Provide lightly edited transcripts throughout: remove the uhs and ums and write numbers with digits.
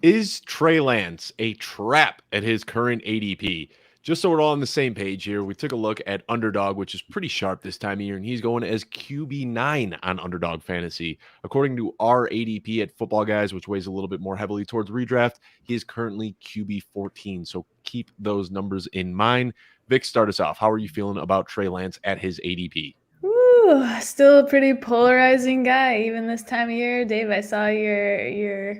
Is Trey Lance a trap at his current ADP? Just so we're all on the same page here, we took a look at Underdog, which is pretty sharp this time of year, and he's going as QB9 on Underdog Fantasy. According to our ADP at Football Guys, which weighs a little bit more heavily towards redraft, he is currently QB14. So keep those numbers in mind. Vic, start us off. How are you feeling about Trey Lance at his ADP? Ooh, still a pretty polarizing guy, even this time of year. Dave, I saw your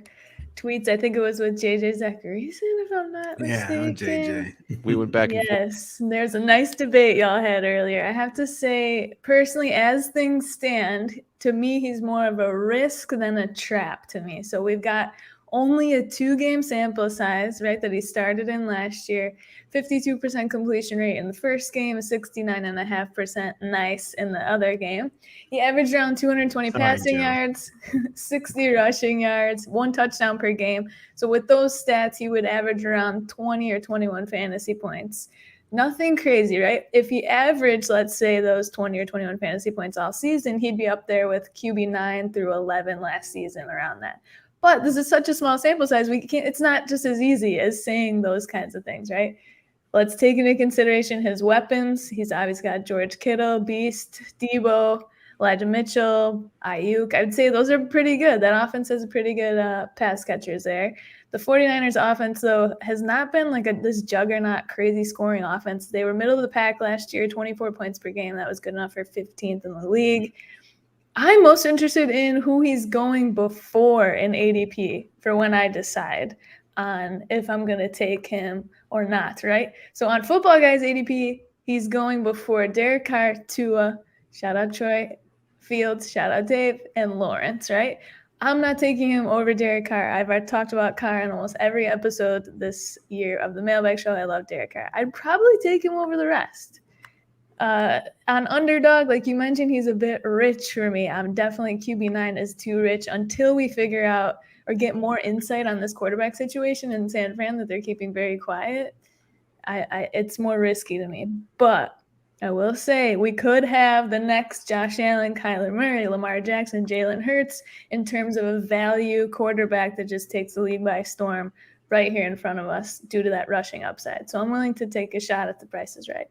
tweets. I think it was with JJ Zacharyson, if I'm not Yeah, I'm mistaken. JJ. We went back and forth. Yes, there's a nice debate y'all had earlier. I have to say, personally, as things stand, to me, he's more of a risk than a trap to me. So we've got only a 2-game sample size, right, that he started in last year. 52% completion rate in the first game, 69.5% nice in the other game. He averaged around 220 Sorry, passing Joe. yards, 60 rushing yards, 1 touchdown per game. So with those stats, he would average around 20 or 21 fantasy points. Nothing crazy, right? If he averaged, let's say, those 20 or 21 fantasy points all season, he'd be up there with QB9 through 11 last season, around that. But this is such a small sample size, we can't. It's not just as easy as saying those kinds of things, right? Let's take into consideration his weapons. He's obviously got George Kittle, Beast, Debo, Elijah Mitchell, Ayuk. I'd say those are pretty good. That offense has pretty good pass catchers there. The 49ers offense, though, has not been like this juggernaut, crazy scoring offense. They were middle of the pack last year, 24 points per game. That was good enough for 15th in the league. I'm most interested in who he's going before in ADP for when I decide on if I'm going to take him or not, right? So on Football Guys ADP, he's going before Derek Carr, Tua, shout out Troy, Fields, shout out Dave, and Lawrence, right? I'm not taking him over Derek Carr. I've talked about Carr in almost every episode this year of the Mailbag Show. I love Derek Carr. I'd probably take him over the rest. On Underdog, like you mentioned, he's a bit rich for me. I'm definitely QB9 is too rich until we figure out or get more insight on this quarterback situation in San Fran that they're keeping very quiet. It's more risky to me. But I will say we could have the next Josh Allen, Kyler Murray, Lamar Jackson, Jalen Hurts in terms of a value quarterback that just takes the league by storm right here in front of us due to that rushing upside. So I'm willing to take a shot at the price is right.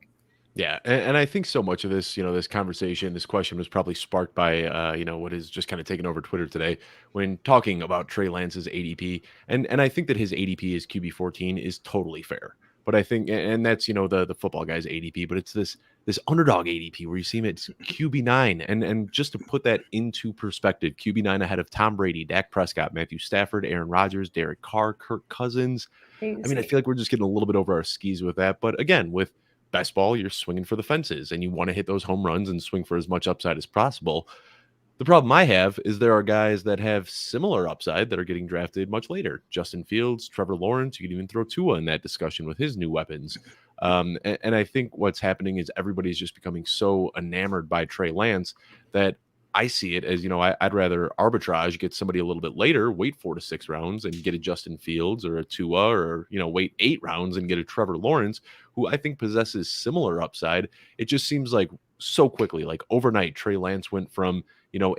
Yeah, and I think so much of this, this conversation, this question was probably sparked by, what is just kind of taken over Twitter today when talking about Trey Lance's ADP, and I think that his ADP is QB14 is totally fair, but I think, and that's the football guy's ADP, but it's this underdog ADP where you see him at QB9, and just to put that into perspective, QB9 ahead of Tom Brady, Dak Prescott, Matthew Stafford, Aaron Rodgers, Derek Carr, Kirk Cousins. I mean, I feel like we're just getting a little bit over our skis with that, but again, with best ball, you're swinging for the fences and you want to hit those home runs and swing for as much upside as possible. The problem I have is there are guys that have similar upside that are getting drafted much later. Justin Fields, Trevor Lawrence, you could even throw Tua in that discussion with his new weapons. And I think what's happening is everybody's just becoming so enamored by Trey Lance that I see it as, I'd rather arbitrage, get somebody a little bit later, wait 4 to 6 rounds and get a Justin Fields or a Tua, or, wait 8 rounds and get a Trevor Lawrence, who I think possesses similar upside. It just seems like so quickly, like overnight, Trey Lance went from,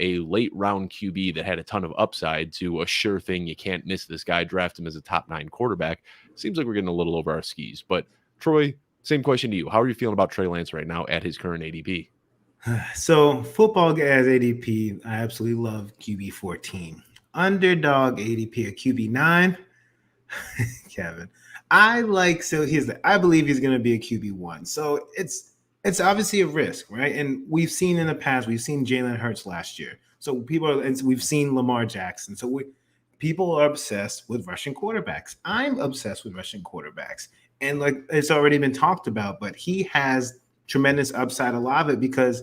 a late round QB that had a ton of upside to a sure thing. You can't miss this guy, draft him as a top 9 quarterback. Seems like we're getting a little over our skis. But Troy, same question to you. How are you feeling about Trey Lance right now at his current ADP? So, football guys ADP, I absolutely love QB14. Underdog ADP at QB9. Kevin, I believe he's going to be a QB1. So it's obviously a risk, right? And we've seen in the past, we've seen Jalen Hurts last year. So we've seen Lamar Jackson. So people are obsessed with rushing quarterbacks. I'm obsessed with rushing quarterbacks. And like it's already been talked about, but he has tremendous upside, a lot of it because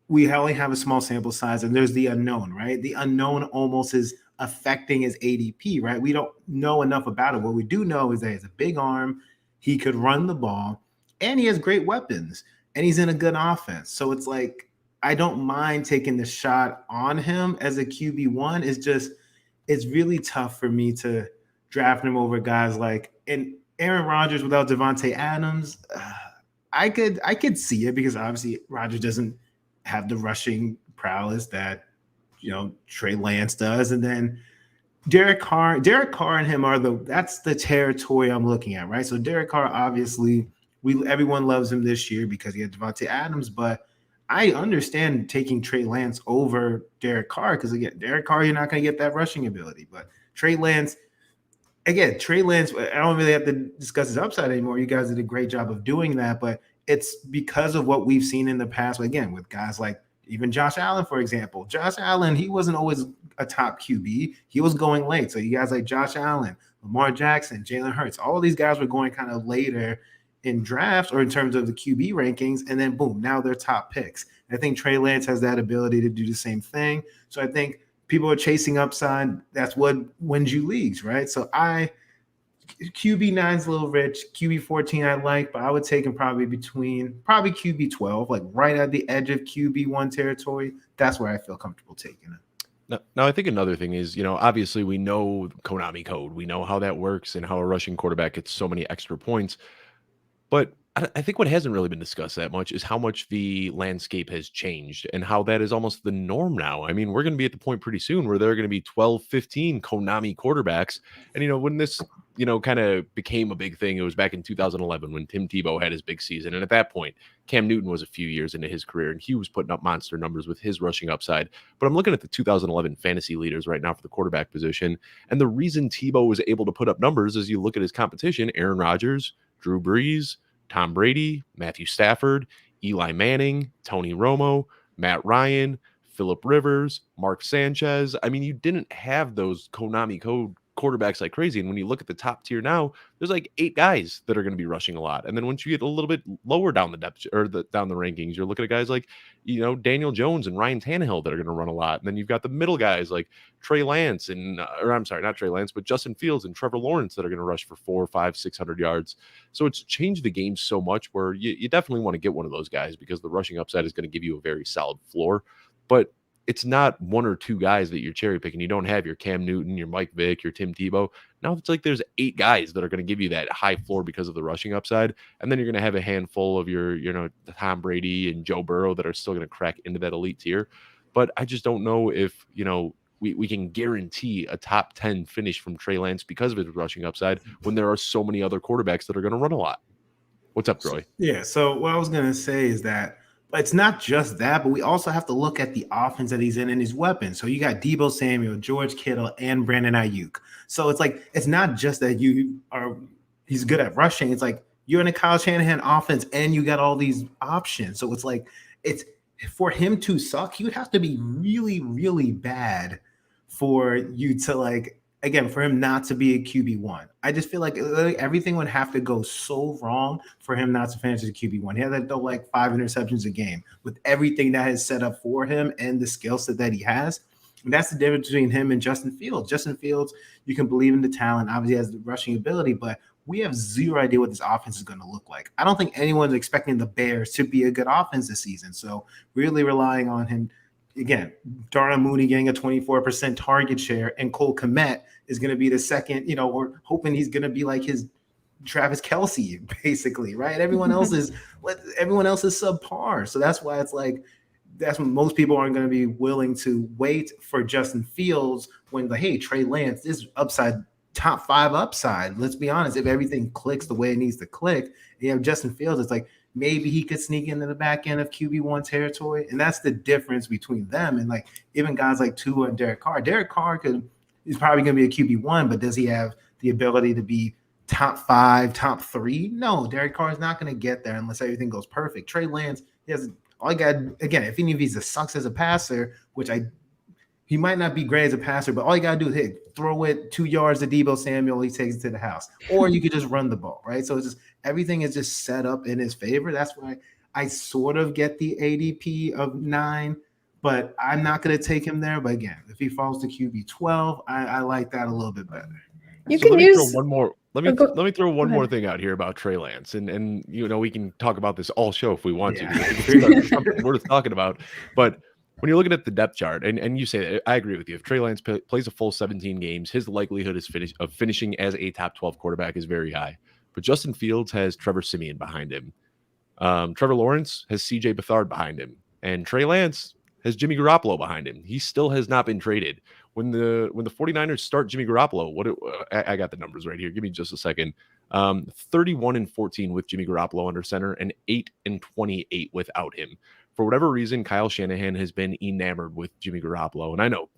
we only have a small sample size and there's the unknown, right? The unknown almost is affecting his ADP, right? We don't know enough about it. What we do know is that he has a big arm, he could run the ball, and he has great weapons, and he's in a good offense. So it's like, I don't mind taking the shot on him as a QB1. It's really tough for me to draft him over guys like, and Aaron Rodgers without Devontae Adams. I could see it because obviously Rodgers doesn't have the rushing prowess that Trey Lance does, and then Derek Carr and him that's the territory I'm looking at, right? So Derek Carr, obviously, everyone loves him this year because he had Devontae Adams, but I understand taking Trey Lance over Derek Carr because again, Derek Carr, you're not going to get that rushing ability, but Trey Lance, I don't really have to discuss his upside anymore. You guys did a great job of doing that, but it's because of what we've seen in the past. Again, with guys like even Josh Allen, for example. Josh Allen, he wasn't always a top QB. He was going late. So you guys like Josh Allen, Lamar Jackson, Jalen Hurts, all of these guys were going kind of later in drafts or in terms of the QB rankings. And then boom, now they're top picks. I think Trey Lance has that ability to do the same thing. So I think people are chasing upside. That's what wins you leagues, right? So QB9 is a little rich. QB14 I like, but I would take him probably QB12, like right at the edge of QB1 territory. That's where I feel comfortable taking him. Now, I think another thing is, obviously we know Konami code. We know how that works and how a rushing quarterback gets so many extra points. But I think what hasn't really been discussed that much is how much the landscape has changed and how that is almost the norm now. I mean, we're going to be at the point pretty soon where there are going to be 12, 15 Konami quarterbacks. And, when this, kind of became a big thing, it was back in 2011 when Tim Tebow had his big season. And at that point, Cam Newton was a few years into his career and he was putting up monster numbers with his rushing upside. But I'm looking at the 2011 fantasy leaders right now for the quarterback position. And the reason Tebow was able to put up numbers is you look at his competition, Aaron Rodgers, Drew Brees, Tom Brady, Matthew Stafford, Eli Manning, Tony Romo, Matt Ryan, Phillip Rivers, Mark Sanchez. I mean, you didn't have those Konami code quarterbacks like crazy. And when you look at the top tier now, there's like 8 guys that are going to be rushing a lot. And then once you get a little bit lower down the depth or down the rankings, you're looking at guys like, Daniel Jones and Ryan Tannehill that are going to run a lot. And then you've got the middle guys like Trey Lance or I'm sorry, not Trey Lance, but Justin Fields and Trevor Lawrence that are going to rush for 400, 500, 600 yards. So it's changed the game so much where you definitely want to get one of those guys because the rushing upside is going to give you a very solid floor. But it's not 1 or 2 guys that you're cherry picking. You don't have your Cam Newton, your Mike Vick, your Tim Tebow. Now it's like there's 8 guys that are going to give you that high floor because of the rushing upside. And then you're going to have a handful of your, Tom Brady and Joe Burrow that are still going to crack into that elite tier. But I just don't know if, we can guarantee a top 10 finish from Trey Lance because of his rushing upside when there are so many other quarterbacks that are going to run a lot. What's up, Troy? Yeah, so what I was going to say is that it's not just that, but we also have to look at the offense that he's in and his weapons. So you got Deebo Samuel, George Kittle, and Brandon Ayuk. So it's not just that he's good at rushing. It's like you're in a Kyle Shanahan offense and you got all these options. So it's for him to suck, he would have to be really, really bad for you to for him not to be a QB1. I just feel like everything would have to go so wrong for him not to finish as a QB1. He had to throw 5 interceptions a game with everything that is set up for him and the skill set that he has. And that's the difference between him and Justin Fields. Justin Fields, you can believe in the talent, obviously has the rushing ability, but we have zero idea what this offense is going to look like. I don't think anyone's expecting the Bears to be a good offense this season. So really relying on him. Again, Darnell Mooney getting a 24% target share, and Cole Kmet is going to be the second, we're hoping he's going to be like his Travis Kelce, basically, right? Everyone else is subpar. So that's why that's when most people aren't going to be willing to wait for Justin Fields when hey, Trey Lance, this upside, top 5 upside. Let's be honest, if everything clicks the way it needs to click, and you have Justin Fields, it's maybe he could sneak into the back end of QB1 territory. And that's the difference between them and even guys like Tua and Derek Carr. Derek Carr he's probably going to be a QB1, but does he have the ability to be top 5, top 3? No, Derek Carr is not going to get there unless everything goes perfect. Trey Lance, if he sucks as a passer, which he might not be great as a passer, but all you got to do is throw it 2 yards to Deebo Samuel, he takes it to the house. Or you could just run the ball, right? So everything is just set up in his favor. That's why I sort of get the ADP of 9, but I'm not going to take him there. But again, if he falls to QB 12, I like that a little bit better. You can use one more. Let me throw one more thing out here about Trey Lance, and we can talk about this all show if we want to. It's something worth talking about, but when you're looking at the depth chart, and you say that, I agree with you. If Trey Lance plays a full 17 games, his likelihood of finishing as a top 12 quarterback is very high. But Justin Fields has Trevor Siemian behind him. Trevor Lawrence has CJ Beathard behind him. And Trey Lance has Jimmy Garoppolo behind him. He still has not been traded. when the 49ers start Jimmy Garoppolo, I got the numbers right here. Give me just a second. 31-14 with Jimmy Garoppolo under center and 8-28 without him. For whatever reason, Kyle Shanahan has been enamored with Jimmy Garoppolo. And I know,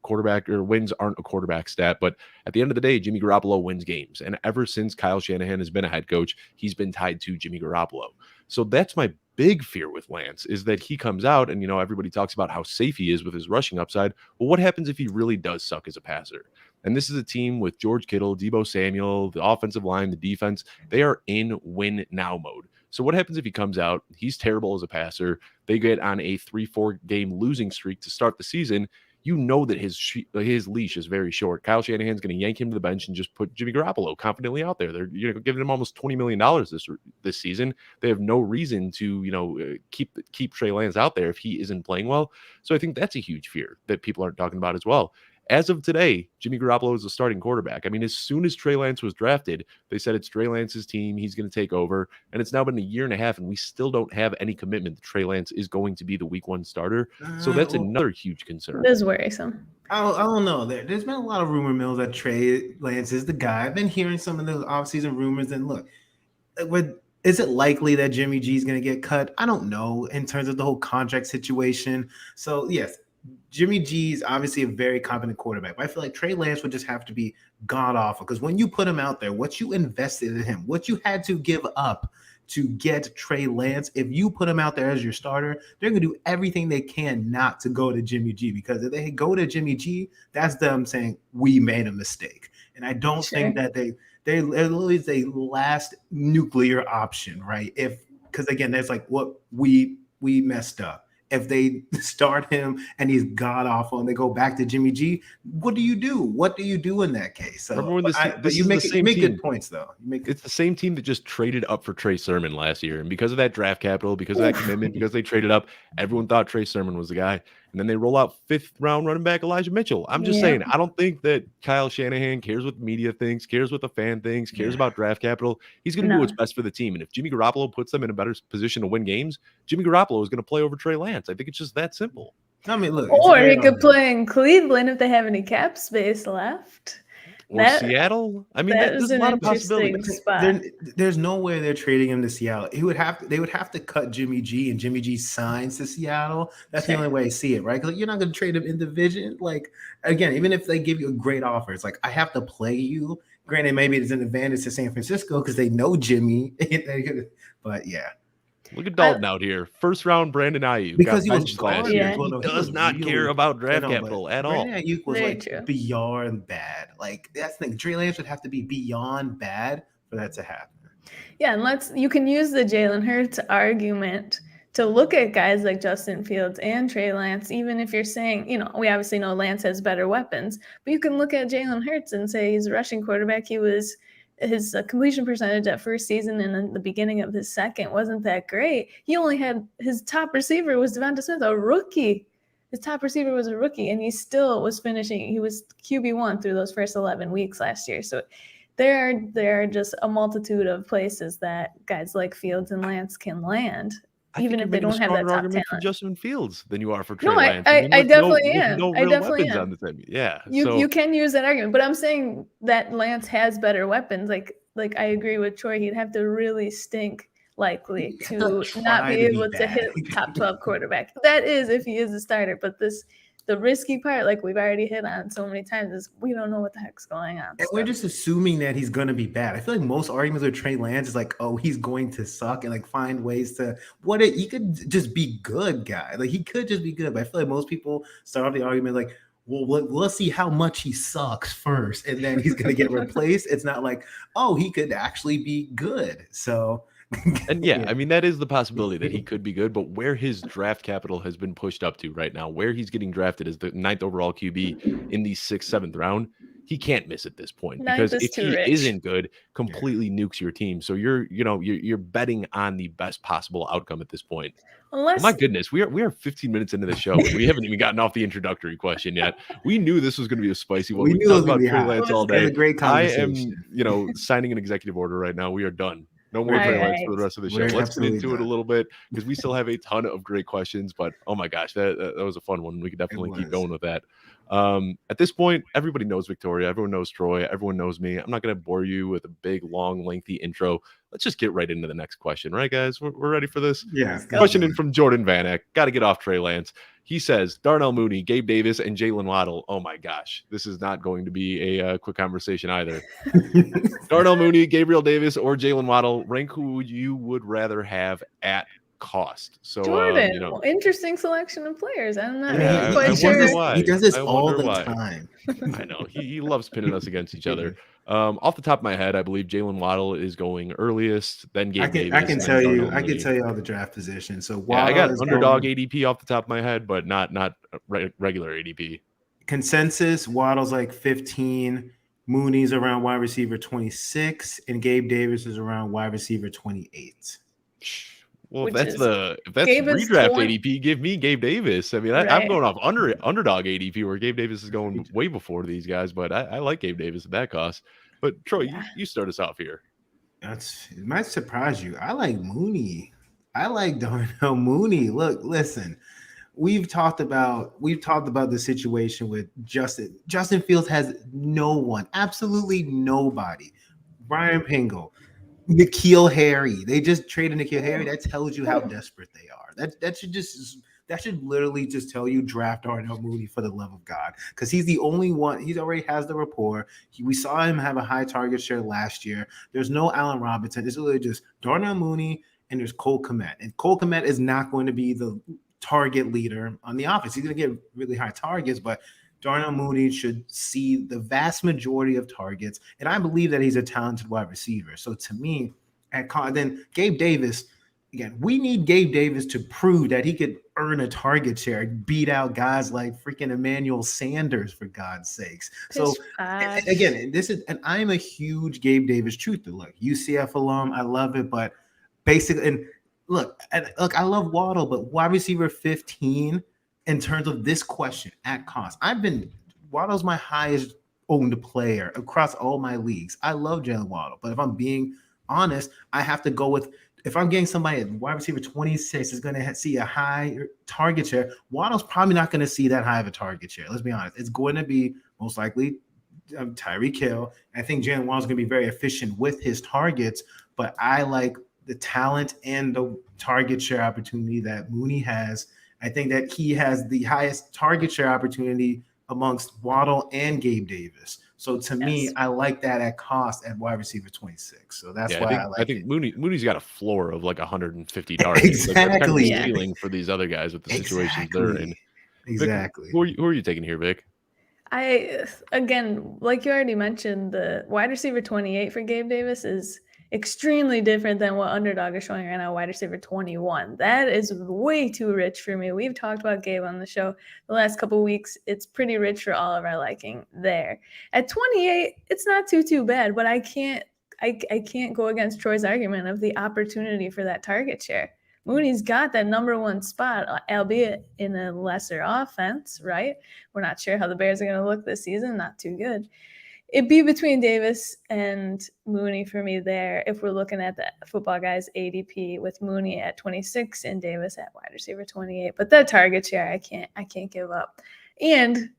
quarterback or wins aren't a quarterback stat, but at the end of the day, Jimmy Garoppolo wins games. And ever since Kyle Shanahan has been a head coach, he's been tied to Jimmy Garoppolo. So that's my big fear with Lance, is that he comes out and, everybody talks about how safe he is with his rushing upside. Well, what happens if he really does suck as a passer? And this is a team with George Kittle, Deebo Samuel, the offensive line, the defense. They are in win now mode. So what happens if he comes out, he's terrible as a passer, they get on a 3-4 game losing streak to start the season, that his leash is very short. Kyle Shanahan's going to yank him to the bench and just put Jimmy Garoppolo confidently out there. They're giving him almost $20 million this season. They have no reason to keep Trey Lance out there if he isn't playing well. So I think that's a huge fear that people aren't talking about as well. As of today, Jimmy Garoppolo is the starting quarterback. I mean, as soon as Trey Lance was drafted, they said it's Trey Lance's team. He's going to take over. And it's now been a year and a half, and we still don't have any commitment that Trey Lance is going to be the week one starter. So that's another huge concern. It is worrisome. I don't know. There's been a lot of rumor mills that Trey Lance is the guy. I've been hearing some of those offseason rumors. And look, is it likely that Jimmy G is going to get cut? I don't know in terms of the whole contract situation. So, yes, Jimmy G is obviously a very competent quarterback, but I feel like Trey Lance would just have to be god awful, because when you put him out there, what you invested in him, what you had to give up to get Trey Lance, if you put him out there as your starter, they're going to do everything they can not to go to Jimmy G, because if they go to Jimmy G, that's them saying we made a mistake. And I don't think that they literally is a last nuclear option, right? Because again, that's like what we messed up. If they start him and he's god awful and they go back to Jimmy G, what do you do? What do you do in that case? So, remember when you make good points though. It's the same team that just traded up for Trey Sermon last year, and because of that draft capital, because of that commitment, because they traded up, everyone thought Trey Sermon was the guy. And then they roll out 5th round running back Elijah Mitchell. I'm just saying, I don't think that Kyle Shanahan cares what the media thinks, cares what the fan thinks, cares about draft capital. He's going to do what's best for the team. And if Jimmy Garoppolo puts them in a better position to win games, Jimmy Garoppolo is going to play over Trey Lance. I think it's just that simple. I mean, look, or he could play in Cleveland if they have any cap space left. Or Seattle. I mean, there's a lot of possibilities. There's no way they're trading him to Seattle. They would have to cut Jimmy G, and Jimmy G signs to Seattle. That's the only way I see it, right? Because you're not going to trade him in division. Like, again, even if they give you a great offer, it's like, I have to play you. Granted, maybe it's an advantage to San Francisco because they know Jimmy. But yeah. Look at Dalton out here. 1st round Brandon Ayuk. Because he was last year. He does not care about draft capital at all. Brandon Ayuk was beyond bad. Like, that's the thing. Trey Lance would have to be beyond bad for that to happen. Yeah, and you can use the Jalen Hurts argument to look at guys like Justin Fields and Trey Lance, even if you're saying, we obviously know Lance has better weapons, but you can look at Jalen Hurts and say he's a rushing quarterback. His completion percentage at first season and in the beginning of his second wasn't that great. He only had his top receiver was Devonta Smith, a rookie. His top receiver was a rookie, and he still was finishing. He was QB1 through those first 11 weeks last year. So there are just a multitude of places that guys like Fields and Lance can land, even if they don't have that top talent. For Justin Fields than you are for Trey Lance. I definitely am. I definitely am. On the team. Yeah, you can use that argument, but I'm saying that Lance has better weapons. Like I agree with Troy. He'd have to really stink likely to not be able to hit top 12 quarterback. That is if he is a starter. But the risky part, like we've already hit on so many times, is we don't know what the heck's going on. And we're just assuming that he's going to be bad. I feel like most arguments with Trey Lance is like, oh, he's going to suck, and like find ways to he could just be good, guy. Like he could just be good. But I feel like most people start off the argument like, well, let's see how much he sucks first, and then he's going to get replaced. It's not like, oh, he could actually be good. So. And I mean, that is the possibility that he could be good, but where his draft capital has been pushed up to right now, where he's getting drafted as the 9th overall QB in the 6th, 7th round, he can't miss at this point, because if he isn't good, completely nukes your team. So you're betting on the best possible outcome at this point. My goodness, we are 15 minutes into the show. We haven't even gotten off the introductory question yet. We knew this was going to be a spicy one. We knew about Trey Lance all day. Great conversation. I am, signing an executive order right now. We are done. No more Trey Lance for the rest of the show. Let's get into it a little bit, because we still have a ton of great questions. But oh my gosh, that was a fun one. We could definitely keep going with that. At this point, everybody knows Victoria. Everyone knows Troy. Everyone knows me. I'm not going to bore you with a big, long, lengthy intro. Let's just get right into the next question. Right, guys? We're ready for this? Yeah. Question in from Jordan Vanek. Got to get off Trey Lance. He says, Darnell Mooney, Gabe Davis, and Jalen Waddle. Oh, my gosh. This is not going to be a quick conversation either. Darnell Mooney, Gabriel Davis, or Jalen Waddle. Rank who you would rather have at cost. So Jordan, interesting selection of players. I'm not Yeah, quite I sure. wonder why. He does this I all wonder the why. time. I know he loves pinning us against each other. Off the top of my head, I believe Jalen Waddle is going earliest. Then Gabe Davis. I can tell you Mooney. all the draft positions. So Yeah, I got Waddle is underdog going, ADP off the top of my head, but not regular ADP. consensus. Waddle's like 15. Mooney's around wide receiver 26, and Gabe Davis is around wide receiver 28. Well, if Which that's is- redraft Gabe is going- ADP, give me Gabe Davis. I mean, I'm Right. going off underdog ADP where Gabe Davis is going way before these guys, but I like Gabe Davis at that cost. But Troy, Yeah. you start us off here. It might surprise you. I like Mooney. I like Darnell Mooney. Listen. We've talked about the situation with Justin. Justin Fields has no one, absolutely nobody. Brian Pingle, N'Keal Harry. They just traded N'Keal Harry. That tells you how desperate they are. That should literally just tell you draft Darnell Mooney for the love of God, because he's the only one. He already has the rapport. We saw him have a high target share last year. There's no Allen Robinson. It's literally just Darnell Mooney and there's Cole Kmet. And Cole Kmet is not going to be the target leader on the offense. He's going to get really high targets, but Darnell Mooney should see the vast majority of targets, and I believe that he's a talented wide receiver. So to me, then Gabe Davis, again, we need Gabe Davis to prove that he could earn a target share and beat out guys like freaking Emmanuel Sanders, for God's sakes. So again, and I'm a huge Gabe Davis truther. Look, UCF alum, I love it, but basically, and look, I love Waddle, but wide receiver 15 in terms of this question at cost. Waddle's my highest owned player across all my leagues. I love Jalen Waddle, but if I'm being honest, I have to go with, if I'm getting somebody at wide receiver 26 is going to see a high target share, Waddle's probably not going to see that high of a target share. Let's be honest. It's going to be most likely Tyreek Hill. I think Jalen Waddle's going to be very efficient with his targets, but I like the talent and the target share opportunity that Mooney has. I think that he has the highest target share opportunity amongst Waddle and Gabe Davis. So to me, I like that at cost at wide receiver 26. So that's why I think Mooney's got a floor of like 150 targets. Exactly. Like, that's kind of ceiling for these other guys with the situations they're in. Exactly. Vic, who are you taking here, Vic? Again, like you already mentioned, the wide receiver 28 for Gabe Davis is extremely different than what Underdog is showing right now, wide receiver 21. That is way too rich for me. We've talked about Gabe on the show the last couple of weeks. It's pretty rich for all of our liking there. At 28, it's not too bad, but I can't go against Troy's argument of the opportunity for that target share. Mooney's got that number one spot, albeit in a lesser offense, right? We're not sure how the Bears are going to look this season. Not too good. It'd be between Davis and Mooney for me there if we're looking at the Football Guys ADP, with Mooney at 26 and Davis at wide receiver 28. But that target share, I can't give up. And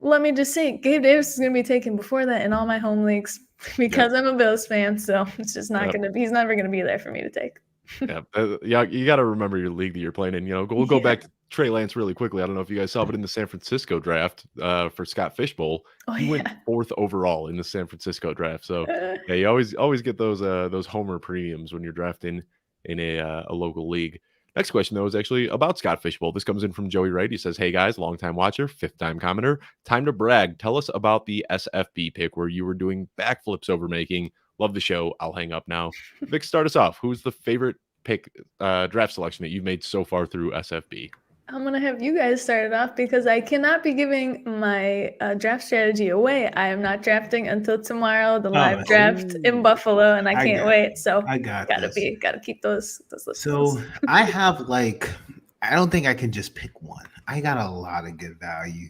let me just say, Gabe Davis is going to be taken before that in all my home leagues because I'm a Bills fan. So it's just not going to be, he's never going to be there for me to take. Yeah, you got to remember your league that you're playing in. We'll go back to Trey Lance really quickly. I don't know if you guys saw, but in the San Francisco draft for Scott Fishbowl, he went 4th overall in the San Francisco draft. So yeah, you always get those homer premiums when you're drafting in a local league. Next question, though, is actually about Scott Fishbowl. This comes in from Joey Wright. He says, "Hey guys, longtime watcher, 5th-time commenter. Time to brag. Tell us about the SFB pick where you were doing backflips over making. Love the show. I'll hang up now." Vic, start us off. Who's the favorite pick draft selection that you've made so far through SFB? I'm going to have you guys start it off because I cannot be giving my draft strategy away. I am not drafting until tomorrow, the live draft in Buffalo, and I can't wait. So I gotta keep those lists. So I have I don't think I can just pick one. I got a lot of good value.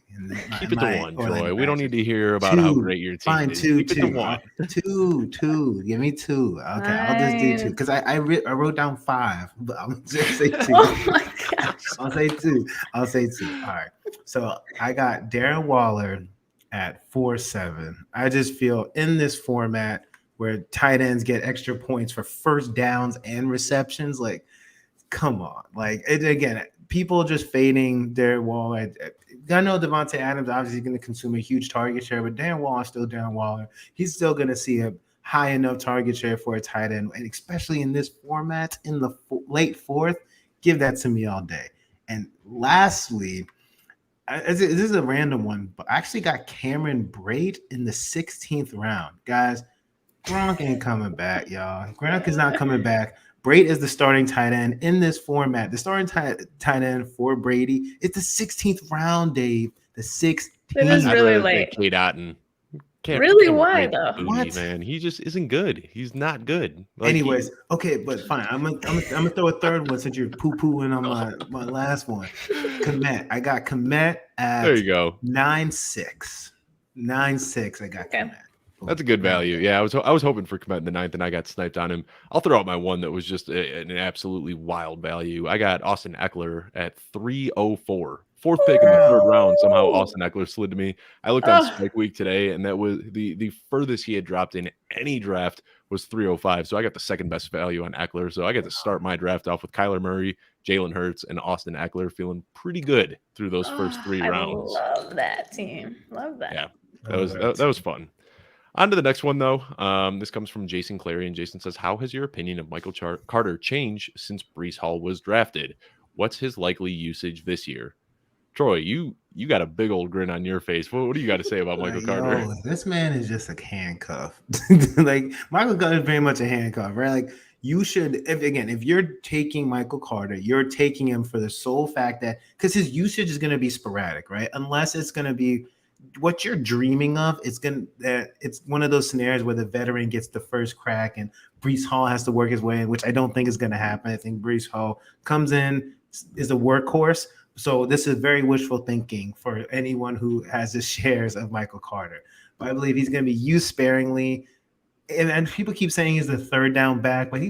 Keep it to one, Troy. We don't need to hear about how great your team is. Keep it to one. Two. Give me 2. Okay, I'll just do 2 because I wrote down 5, but I'm just say 2. Oh my gosh. I'll say 2. All right. So I got Darren Waller at 4-7. I just feel in this format where tight ends get extra points for first downs and receptions, like, come on. Like, again, people just fading Darren Waller. I know Devontae Adams obviously going to consume a huge target share, but Darren Waller is still Darren Waller. He's still going to see a high enough target share for a tight end, and especially in this format in the late fourth, give that to me all day. And lastly, this is a random one, but I actually got Cameron Brate in the 16th round. Guys, Gronk ain't coming back, y'all. Gronk is not coming back. Brate is the starting tight end in this format. The starting tight end for Brady. It's the 16th round, Dave. The 16th. It is really late. Kate Otten. Really? Why though? What? Man, he just isn't good. He's not good. Like, anyways, okay, but fine. I'm gonna throw a third one since you're poo-pooing on my last one. Komet. I got Komet at there you go. 9-6. 9-6. I got Komet. That's a good value. Yeah, I was hoping for Komet in the 9th, and I got sniped on him. I'll throw out my one that was just an absolutely wild value. I got Austin Eckler at 304. Fourth pick in the 3rd round. Somehow Austin Eckler slid to me. I looked on Spike Week today, and that was the furthest he had dropped in any draft was 305. So I got the second best value on Eckler. So I got to start my draft off with Kyler Murray, Jalen Hurts, and Austin Eckler, feeling pretty good through those first 3 rounds. I love that team. Love that. Yeah, that was fun. On to the next one, though. This comes from Jason Clary, and Jason says, how has your opinion of Michael Carter changed since Breece Hall was drafted? What's his likely usage this year? Troy, you got a big old grin on your face. What do you got to say about Michael Carter? Yo, this man is just a handcuff. Like, Michael Carter is very much a handcuff, right? Like, you should, if you're taking Michael Carter, you're taking him for the sole fact that, because his usage is going to be sporadic, right? Unless it's going to be what you're dreaming of. It's one of those scenarios where the veteran gets the first crack and Breece Hall has to work his way in, which I don't think is going to happen. I think Breece Hall comes in, is a workhorse. So this is very wishful thinking for anyone who has the shares of Michael Carter. But I believe he's going to be used sparingly. And people keep saying he's the 3rd down back, but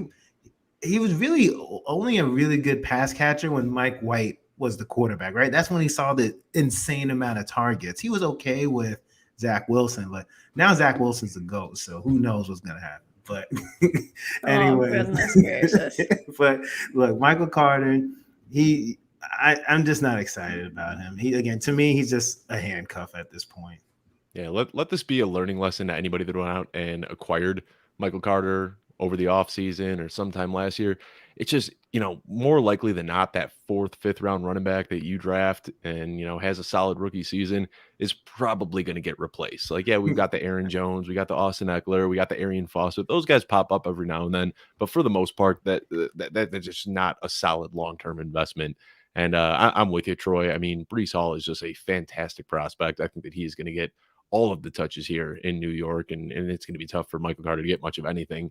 he was really only a really good pass catcher when Mike White was the quarterback, right? That's when he saw the insane amount of targets. He was okay with Zach Wilson, but now Zach Wilson's the GOAT, so who knows what's going to happen. But anyway, but look, Michael Carter, I'm just not excited about him. To me, he's just a handcuff at this point. Yeah, let this be a learning lesson to anybody that went out and acquired Michael Carter over the offseason or sometime last year. It's just, more likely than not, that 4th, 5th round running back that you draft and, has a solid rookie season is probably going to get replaced. Like, yeah, we've got the Aaron Jones, we got the Austin Eckler, we got the Arian Foster. Those guys pop up every now and then. But for the most part, that's just not a solid long-term investment. And I'm with you, Troy. I mean, Breece Hall is just a fantastic prospect. I think that he's going to get all of the touches here in New York, and it's going to be tough for Michael Carter to get much of anything.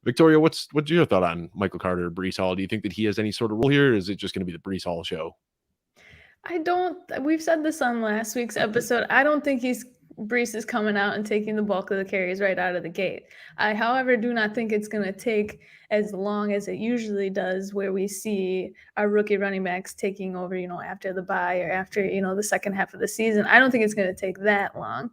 Victoria, what's your thought on Michael Carter, Breece Hall? Do you think that he has any sort of role here, or is it just going to be the Breece Hall show? We've said this on last week's episode. I don't think Breece is coming out and taking the bulk of the carries right out of the gate. I, however, do not think it's going to take as long as it usually does, where we see our rookie running backs taking over, after the bye or after, the second half of the season. I don't think it's going to take that long.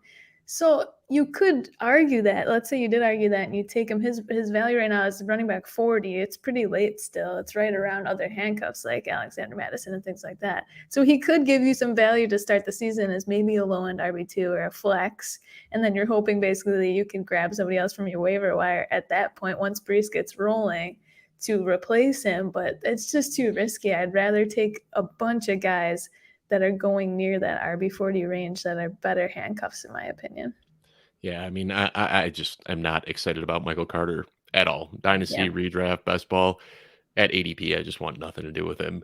So you could argue that, let's say you did argue that, and you take him, his value right now is running back 40. It's pretty late still. It's right around other handcuffs like Alexander Madison and things like that. So he could give you some value to start the season as maybe a low-end RB2 or a flex, and then you're hoping basically you can grab somebody else from your waiver wire at that point once Breece gets rolling to replace him. But it's just too risky. I'd rather take a bunch of guys that are going near that RB40 range that are better handcuffs, in my opinion. Yeah, I mean, I just am not excited about Michael Carter at all. Dynasty, redraft, best ball. At ADP, I just want nothing to do with him.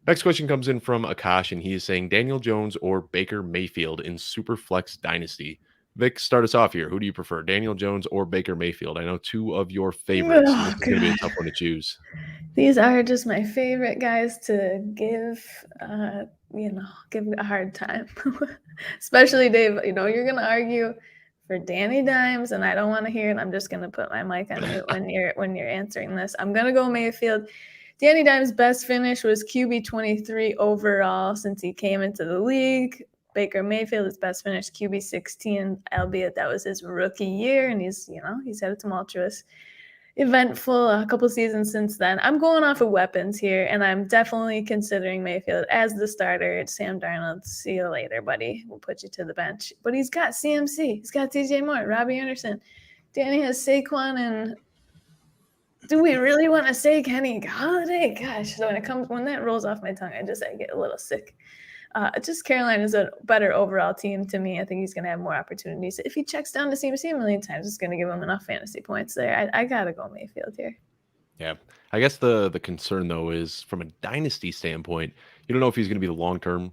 Next question comes in from Akash, and he is saying Daniel Jones or Baker Mayfield in Superflex Dynasty. Vic, start us off here. Who do you prefer, Daniel Jones or Baker Mayfield? I know 2 of your favorites. This is going to be a tough one to choose. These are just my favorite guys to give a hard time. Especially Dave, you're going to argue for Danny Dimes, and I don't want to hear it. I'm just going to put my mic on mute when you're answering this. I'm going to go Mayfield Danny Dimes' best finish was QB 23 overall since he came into the league. Baker Mayfield, his best finish, QB 16, albeit that was his rookie year, and he's had a tumultuous, eventful a couple seasons since then. I'm going off of weapons here, and I'm definitely considering Mayfield as the starter. Sam Darnold, see you later, buddy. We'll put you to the bench. But he's got CMC. He's got DJ Moore, Robbie Anderson. Danny has Saquon, and do we really want to say Kenny Golladay? Gosh, so when that rolls off my tongue, I get a little sick. Just Carolina's a better overall team to me. I think he's going to have more opportunities. If he checks down to CMC a million times, it's going to give him enough fantasy points there. I got to go Mayfield here. Yeah. I guess the concern, though, is from a dynasty standpoint, you don't know if he's going to be the long-term,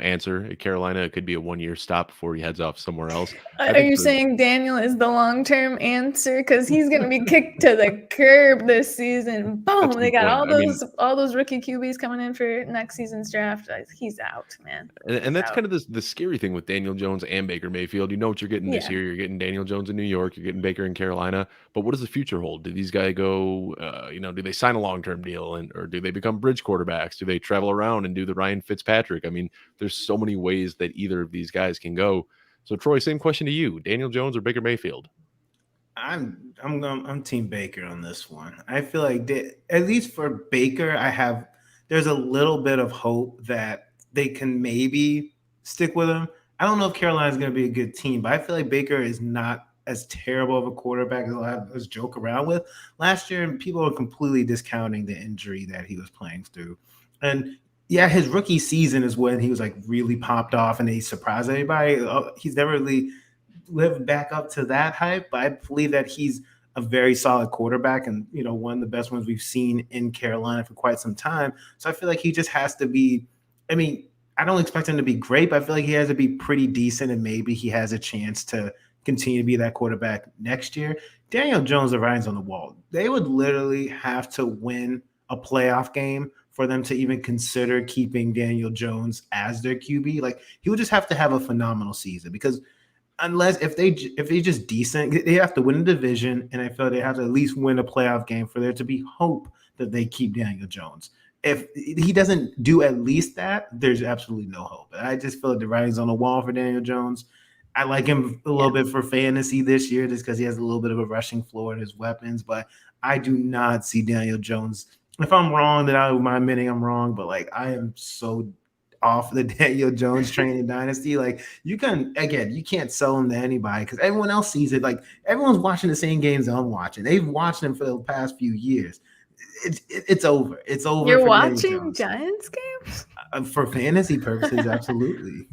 answer at Carolina. It could be a one-year stop before he heads off somewhere else. Are you saying Daniel is the long-term answer? Because he's going to be kicked to the curb this season. Boom! They got all those rookie QBs coming in for next season's draft. He's out, man. And that's kind of the scary thing with Daniel Jones and Baker Mayfield. You know what you're getting this year. You're getting Daniel Jones in New York. You're getting Baker in Carolina. But what does the future hold? Do these guys go, do they sign a long-term deal or do they become bridge quarterbacks? Do they travel around and do the Ryan Fitzpatrick? I mean, there's so many ways that either of these guys can go. So Troy, same question to you: Daniel Jones or Baker Mayfield? I'm Team Baker on this one. I feel like at least for Baker, there's a little bit of hope that they can maybe stick with him. I don't know if Carolina's going to be a good team, but I feel like Baker is not as terrible of a quarterback as a lot of us joke around with. Last year, people were completely discounting the injury that he was playing through. And yeah, his rookie season is when he was like really popped off and he surprised everybody. He's never really lived back up to that hype, but I believe that he's a very solid quarterback and, one of the best ones we've seen in Carolina for quite some time. So I feel like he just has to be, I don't expect him to be great, but I feel like he has to be pretty decent and maybe he has a chance to continue to be that quarterback next year. Daniel Jones, the writing's on the wall. They would literally have to win a playoff game for them to even consider keeping Daniel Jones as their QB. Like, he would just have to have a phenomenal season because if they just decent, they have to win a division, and I feel they have to at least win a playoff game for there to be hope that they keep Daniel Jones. If he doesn't do at least that, there's absolutely no hope. I just feel like the writing's on the wall for Daniel Jones. I like him a little bit for fantasy this year just because he has a little bit of a rushing floor in his weapons, but I do not see Daniel Jones. If I'm wrong, then I don't mind admitting I'm wrong, but I am so off the Daniel Jones train in Dynasty. You can't sell him to anybody because everyone else sees it. Everyone's watching the same games I'm watching. They've watched him for the past few years. It's over. It's over. You're watching Giants games? For fantasy purposes, absolutely.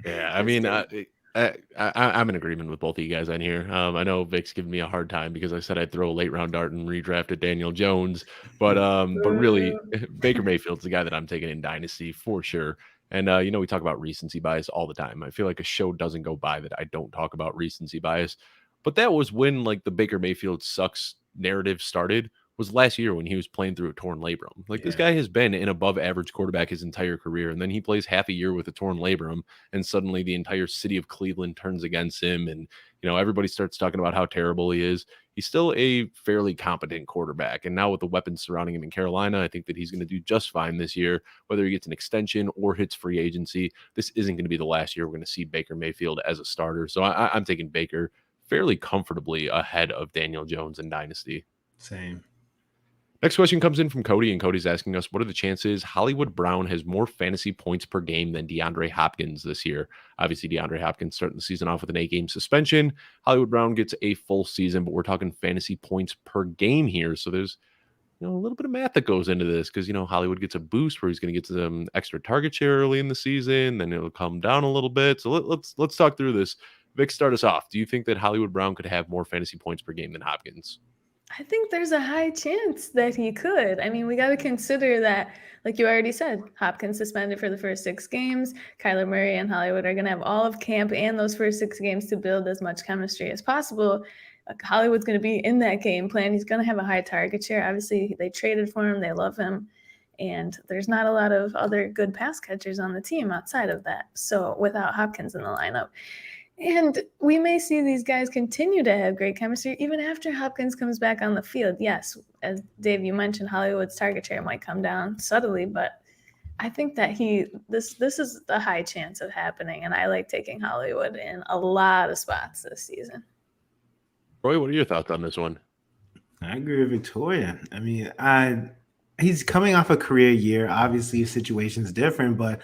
Yeah, I'm in agreement with both of you guys on here. I know Vic's giving me a hard time because I said I'd throw a late round dart and redraft at Daniel Jones, but really Baker Mayfield's the guy that I'm taking in Dynasty for sure. And we talk about recency bias all the time. I feel like a show doesn't go by that I don't talk about recency bias, but that was when the Baker Mayfield sucks narrative started. Was last year when he was playing through a torn labrum. This guy has been an above average quarterback his entire career. And then he plays half a year with a torn labrum and suddenly the entire city of Cleveland turns against him. And, everybody starts talking about how terrible he is. He's still a fairly competent quarterback. And now with the weapons surrounding him in Carolina, I think that he's going to do just fine this year, whether he gets an extension or hits free agency. This isn't going to be the last year we're going to see Baker Mayfield as a starter. So I'm taking Baker fairly comfortably ahead of Daniel Jones in Dynasty. Same. Next question comes in from Cody, and Cody's asking us, what are the chances Hollywood Brown has more fantasy points per game than DeAndre Hopkins this year? Obviously, DeAndre Hopkins starting the season off with an 8-game suspension. Hollywood Brown gets a full season, but we're talking fantasy points per game here. So there's a little bit of math that goes into this because, Hollywood gets a boost where he's going to get some extra target share early in the season. Then it'll come down a little bit. So let's talk through this. Vic, start us off. Do you think that Hollywood Brown could have more fantasy points per game than Hopkins? I think there's a high chance that he could. We got to consider that, like you already said, Hopkins suspended for the first 6 games. Kyler Murray and Hollywood are going to have all of camp and those first 6 games to build as much chemistry as possible. Hollywood's going to be in that game plan. He's going to have a high target share. Obviously, they traded for him. They love him. And there's not a lot of other good pass catchers on the team outside of that. So without Hopkins in the lineup. And we may see these guys continue to have great chemistry even after Hopkins comes back on the field. Yes, as Dave, you mentioned, Hollywood's target share might come down subtly, but I think that this is a high chance of happening, and I like taking Hollywood in a lot of spots this season. Roy, what are your thoughts on this one? I agree with Victoria. I mean, he's coming off a career year. Obviously, his situation's different, but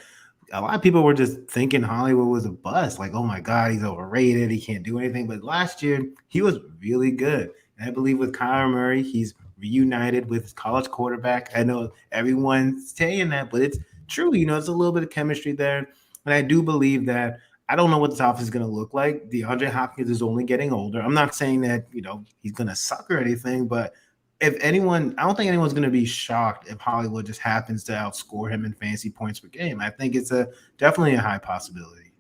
a lot of people were just thinking Hollywood was a bust. Like, oh my God, he's overrated. He can't do anything. But last year, he was really good. And I believe with Kyler Murray, he's reunited with his college quarterback. I know everyone's saying that, but it's true. It's a little bit of chemistry there. And I do believe that I don't know what this offense is going to look like. DeAndre Hopkins is only getting older. I'm not saying that, he's going to suck or anything, but if anyone, I don't think anyone's going to be shocked if Hollywood just happens to outscore him in fantasy points per game. I think it's definitely a high possibility.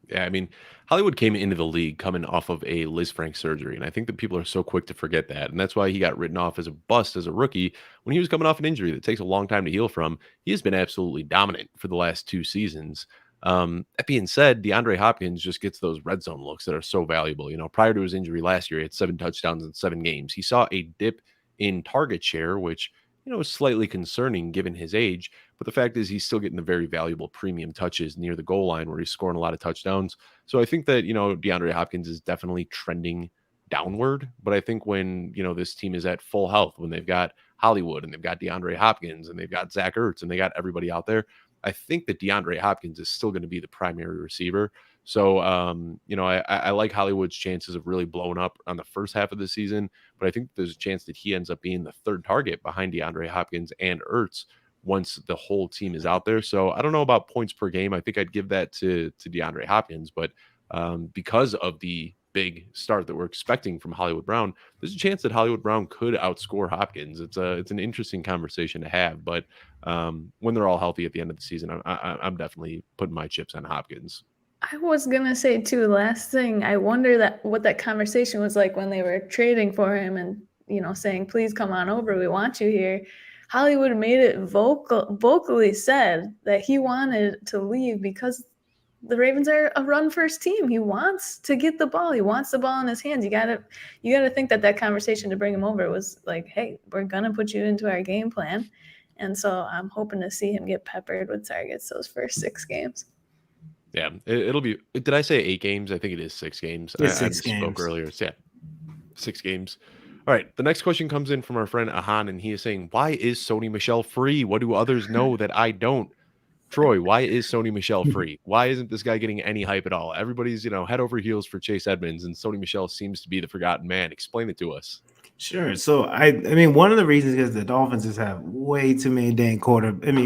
Yeah, I mean, Hollywood came into the league coming off of a Liz Frank surgery, and I think that people are so quick to forget that, and that's why he got written off as a bust as a rookie when he was coming off an injury that takes a long time to heal from. He has been absolutely dominant for the last 2 seasons. That being said, DeAndre Hopkins just gets those red zone looks that are so valuable. Prior to his injury last year, he had 7 touchdowns in 7 games. He saw a dip in target share, which is slightly concerning given his age. But the fact is, he's still getting the very valuable premium touches near the goal line where he's scoring a lot of touchdowns. So I think that DeAndre Hopkins is definitely trending downward. But I think when this team is at full health, when they've got Hollywood and they've got DeAndre Hopkins and they've got Zach Ertz and they got everybody out there, I think that DeAndre Hopkins is still going to be the primary receiver. So, I like Hollywood's chances of really blowing up on the first half of the season, but I think there's a chance that he ends up being the third target behind DeAndre Hopkins and Ertz once the whole team is out there. So I don't know about points per game. I think I'd give that to DeAndre Hopkins, but because of the big start that we're expecting from Hollywood Brown, there's a chance that Hollywood Brown could outscore Hopkins. It's an interesting conversation to have, but when they're all healthy at the end of the season, I'm definitely putting my chips on Hopkins. I was gonna say too, last thing, I wonder what that conversation was like when they were trading for him and saying, please come on over, we want you here. Hollywood made it vocally said that he wanted to leave because the Ravens are a run first team. He wants to get the ball. He wants the ball in his hands. You gotta think that conversation to bring him over was like, hey, we're gonna put you into our game plan. And so I'm hoping to see him get peppered with targets those first 6 games. Yeah, it'll be. Did I say 8 games? I think it is 6 games. It's 6 games. Spoke earlier. So yeah, 6 games. All right. The next question comes in from our friend Ahan, and he is saying, "Why is Sony Michel free? What do others know that I don't?" Troy, why is Sony Michel free? Why isn't this guy getting any hype at all? Everybody's head over heels for Chase Edmonds, and Sony Michel seems to be the forgotten man. Explain it to us. Sure. So I mean, one of the reasons is the Dolphins just have way too many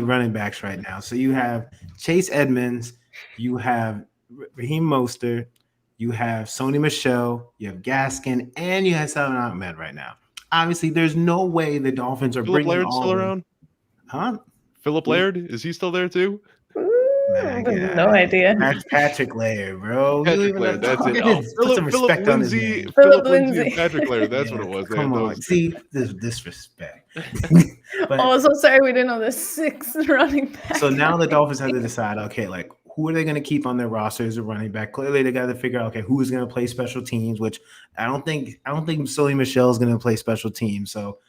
running backs right now. So you have Chase Edmonds, you have Raheem Mostert, you have Sony Michel, you have Gaskin, and you have Salvon Ahmed right now. Obviously, there's no way the Dolphins are Philip bringing Laird's all still around? Huh? Philip Laird, is he still there too? No idea. That's Patrick Laird, bro. Patrick Laird, that's it. Put some respect on his name. Philip Lindsay and Patrick Laird, that's what it was. Come on, see this disrespect. But, so sorry we didn't know the 6th running back. So now the Dolphins have to decide, okay, like who are they going to keep on their roster as a running back? Clearly, they got to figure out, okay, who is going to play special teams, which I don't think Sony Michel is going to play special teams. So,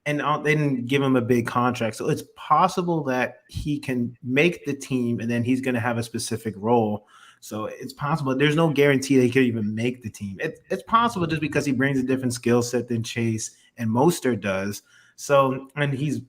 and they didn't give him a big contract. So it's possible that he can make the team and then he's going to have a specific role. So it's possible. There's no guarantee that he could even make the team. It's possible just because he brings a different skill set than Chase and Mostert does. So, and he's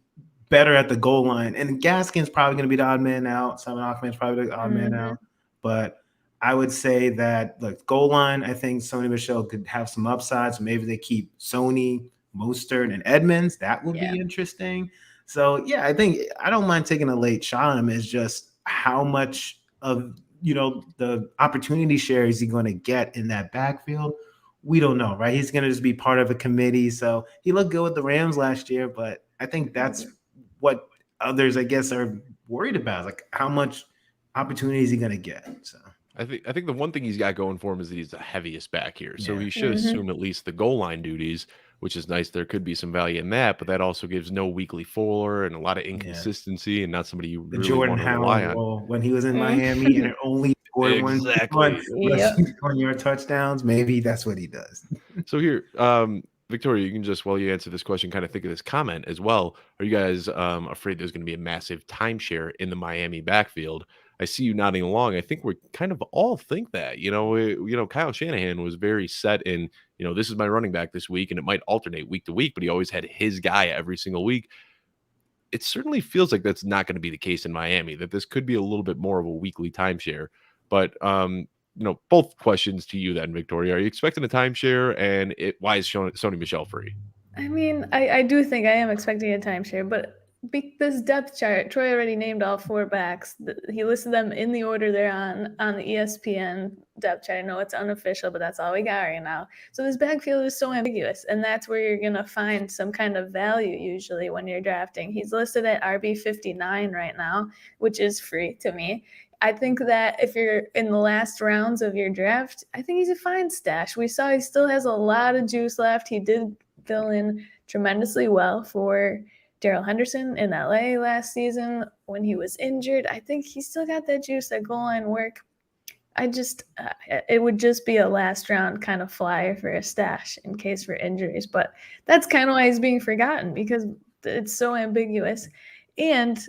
better at the goal line. And Gaskin's probably going to be the odd man out. Salvon Ahmed's probably the odd man out. But I would say that, look, goal line, I think Sony Michel could have some upsides. So maybe they keep Sony, Mostert, and Edmonds. That would be interesting. So, yeah, I don't mind taking a late shot on him. It's just how much of, the opportunity share is he going to get in that backfield? We don't know, right? He's going to just be part of a committee. So he looked good with the Rams last year, but I think that's what others, I guess, are worried about. Like, how much opportunity is he going to get? So I think the one thing he's got going for him is that he's the heaviest back here. So he should assume at least the goal line duties, which is nice. There could be some value in that, but that also gives no weekly floor and a lot of inconsistency and not somebody you really Jordan want to rely on. Howard when he was in Miami and it only score Exactly. Yep. on your touchdowns. Maybe that's what he does. So here, Victoria, you can just, while you answer this question, kind of think of this comment as well. Are you guys afraid there's going to be a massive timeshare in the Miami backfield? I see you nodding along. I think we kind of all think that. Kyle Shanahan was very set in, this is my running back this week, and it might alternate week to week, but he always had his guy every single week. It certainly feels like that's not going to be the case in Miami, that this could be a little bit more of a weekly timeshare. But both questions to you then, Victoria. Are you expecting a timeshare, and why is Sony Michel free? I mean, I do think I am expecting a timeshare, but this depth chart, Troy already named all 4 backs. He listed them in the order they're on the ESPN depth chart. I know it's unofficial, but that's all we got right now. So this backfield is so ambiguous, and that's where you're going to find some kind of value usually when you're drafting. He's listed at RB 59 right now, which is free to me. I think that if you're in the last rounds of your draft, I think he's a fine stash. We saw he still has a lot of juice left. He did fill in tremendously well for Darrell Henderson in LA last season when he was injured. I think he still got that juice, that goal line work. It would just be a last round kind of flyer for a stash in case for injuries. But that's kind of why he's being forgotten, because it's so ambiguous. And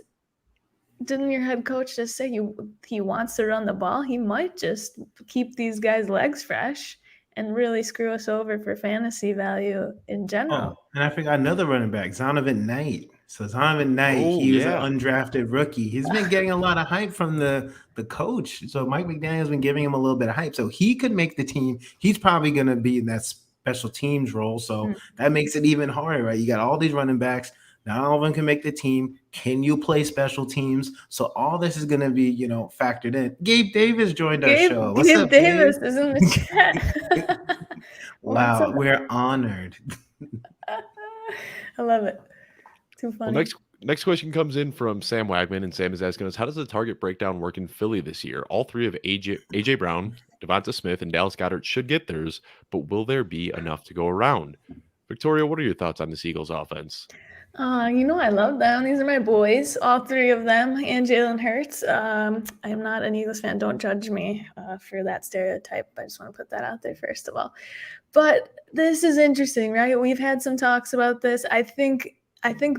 didn't your head coach just say he wants to run the ball? He might just keep these guys' legs fresh and really screw us over for fantasy value in general. Oh, and I forgot another running back, Zonovan Knight. So Zonovan Knight, he was an undrafted rookie. He's been getting a lot of hype from the coach. So Mike McDaniel's been giving him a little bit of hype. So he could make the team. He's probably going to be in that special teams role. So that makes it even harder, right? You got all these running backs. Not all of them can make the team. Can you play special teams? So all this is going to be, factored in. Gabe Davis joined our show. What's up, Davis Gabe? is in the chat. Wow, we're honored. I love it. Too funny. Well, next question comes in from Sam Wagman, and Sam is asking us, how does the target breakdown work in Philly this year? All 3 of AJ Brown, Devonta Smith, and Dallas Goedert should get theirs, but will there be enough to go around? Victoria, what are your thoughts on this Eagles offense? I love them. These are my boys, all 3 of them, and Jalen Hurts. I'm not an Eagles fan. Don't judge me for that stereotype. I just want to put that out there first of all. But this is interesting, right? We've had some talks about this. I think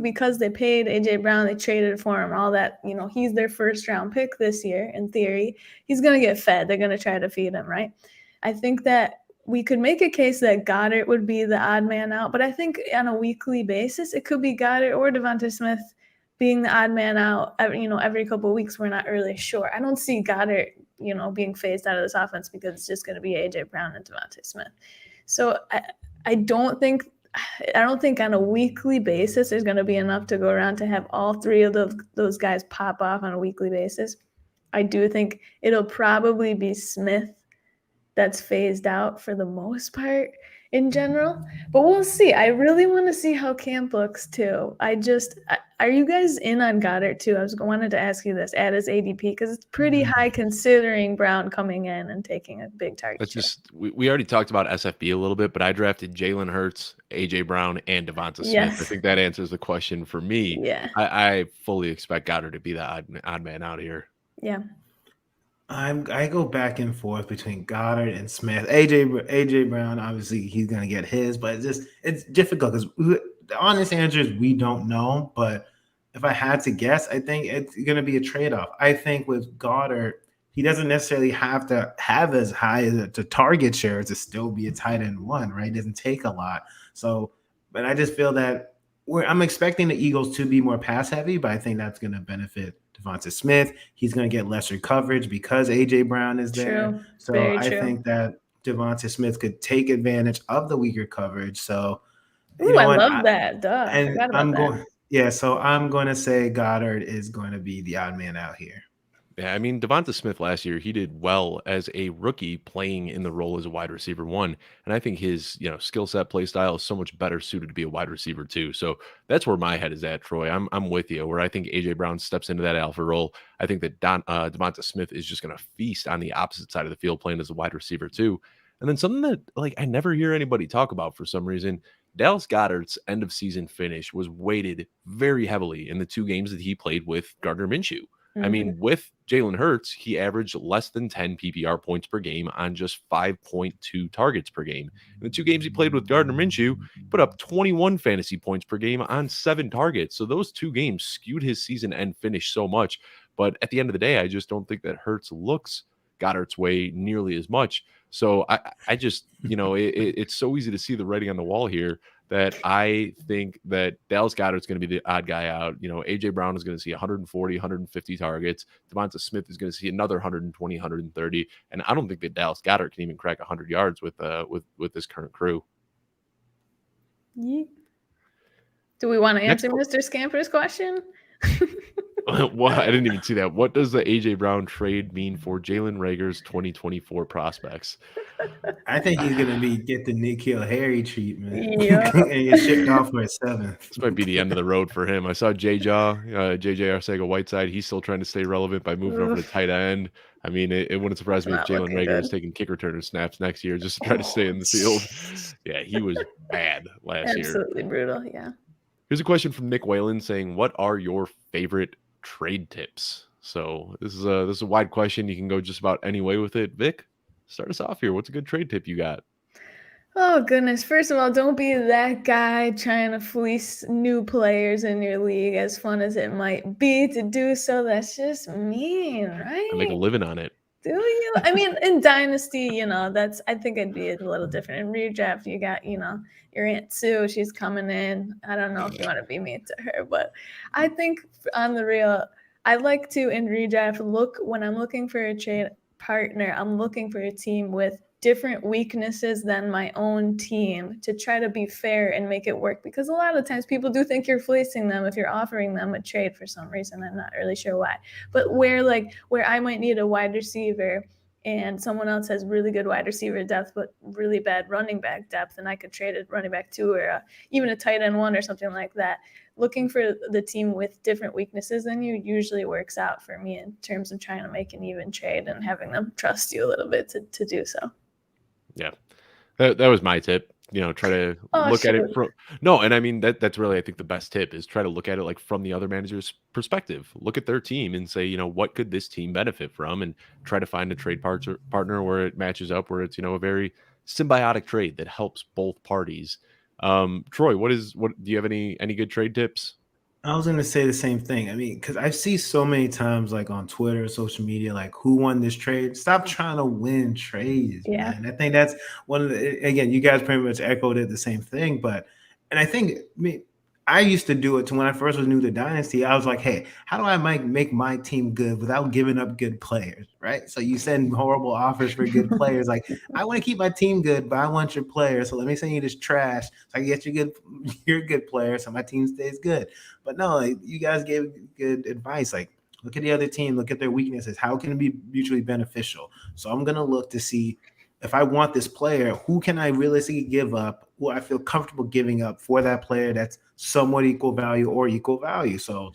because they paid AJ Brown, they traded for him, all that, he's their first round pick this year. In theory, he's going to get fed. They're going to try to feed him, right? I think that we could make a case that Goddard would be the odd man out, but I think on a weekly basis, it could be Goddard or Devonta Smith being the odd man out. Every couple of weeks, we're not really sure. I don't see Goddard, being phased out of this offense because it's just going to be AJ Brown and Devonta Smith. So I don't think on a weekly basis there's going to be enough to go around to have all 3 of those guys pop off on a weekly basis. I do think it'll probably be Smith that's phased out for the most part in general, but we'll see. I really want to see how camp looks too. Are you guys in on Goddard too? I wanted to ask you this at his ADP, because it's pretty high considering Brown coming in and taking a big target. We already talked about SFB a little bit, but I drafted Jalen Hurts, AJ Brown, and Devonta Smith. Yes. I think that answers the question for me. Yeah. I fully expect Goddard to be the odd man out here. Yeah. I go back and forth between Goddard and Smith. AJ Brown, obviously he's gonna get his, but it's difficult because the honest answer is we don't know. But if I had to guess, I think it's gonna be a trade-off. I think with Goddard, he doesn't necessarily have to have as high as a target share to still be a tight end 1, right? It doesn't take a lot. So, but I just feel that I'm expecting the Eagles to be more pass heavy, but I think that's gonna benefit Devonta Smith. He's going to get lesser coverage because AJ Brown is there. True. So Very I true. think that Devonta Smith could take advantage of the weaker coverage. So I love that. Duh. I forgot about that. So I'm going to say Goddard is going to be the odd man out here. Yeah, I mean, Devonta Smith last year, he did well as a rookie playing in the role as a wide receiver 1. And I think his, skill set, play style is so much better suited to be a wide receiver 2. So that's where my head is at, Troy. I'm with you, where I think AJ Brown steps into that alpha role. I think that Devonta Smith is just going to feast on the opposite side of the field playing as a wide receiver 2. And then something that I never hear anybody talk about for some reason, Dallas Goedert's end of season finish was weighted very heavily in the 2 games that he played with Gardner Minshew. I mean, with Jalen Hurts, he averaged less than 10 PPR points per game on just 5.2 targets per game. In the 2 games he played with Gardner Minshew, he put up 21 fantasy points per game on 7 targets. So those 2 games skewed his season end finish so much. But at the end of the day, I just don't think that Hurts looks Goddard's way nearly as much. So I just, it's so easy to see the writing on the wall here that I think that Dallas Goedert's going to be the odd guy out. A.J. Brown is going to see 140, 150 targets. Devonta Smith is going to see another 120, 130. And I don't think that Dallas Goedert can even crack 100 yards with this current crew. Yeah. Do we want to answer Mr. Scamper's question? Well, I didn't even see that. What does the A.J. Brown trade mean for Jalen Reagor's 2024 prospects? I think he's going to get the N'Keal Harry treatment and get shipped off for a 7th. This might be the end of the road for him. I saw J.J. Arcega-Whiteside. He's still trying to stay relevant by moving over to tight end. I mean, it wouldn't surprise me if Jalen Reagor is taking kick returner snaps next year just to try to stay in the field. Yeah, he was bad last year. Absolutely brutal, yeah. Here's a question from Nick Whalen saying, what are your favorite trade tips? So this is a wide question. You can go just about any way with it. Vic, start us off here. What's a good trade tip you got? Oh, goodness. First of all, don't be that guy trying to fleece new players in your league, as fun as it might be to do so. That's just mean, right? I make a living on it. Do you? I mean, in Dynasty, I think it'd be a little different. In redraft, you got, your Aunt Sue. She's coming in. I don't know if you want to be mean to her, but I think on the real, I like to, in redraft, when I'm looking for a trade partner, I'm looking for a team with different weaknesses than my own team to try to be fair and make it work, because a lot of times people do think you're fleecing them if you're offering them a trade for some reason. I'm not really sure why, but where I might need a wide receiver and someone else has really good wide receiver depth but really bad running back depth, and I could trade a running back 2 or even a tight end 1 or something like that. Looking for the team with different weaknesses than you usually works out for me in terms of trying to make an even trade and having them trust you a little bit to do so. Yeah, that was my tip. Try to look at it from and I mean that's really, I think, the best tip is try to look at it like from the other manager's perspective. Look at their team and say, what could this team benefit from, and try to find a trade partner where it matches up, where it's a very symbiotic trade that helps both parties. Troy, what do you have any good trade tips? I was going to say the same thing. I mean, because I see so many times, like on Twitter, social media, like, who won this trade? Stop trying to win trades, man. I think that's one of the, again, you guys pretty much echoed it, the same thing. And I think, I used to do it when I first was new to Dynasty. I was like, hey, how do I make my team good without giving up good players, right? So you send horrible offers for good players. Like, I want to keep my team good, but I want your players. So let me send you this trash so I can get your good player so my team stays good. But no, you guys gave good advice. Like, look at the other team, look at their weaknesses. How can it be mutually beneficial? So I'm going to look to see, if I want this player, who can I realistically give up, who I feel comfortable giving up for that player that's somewhat equal value or equal value. So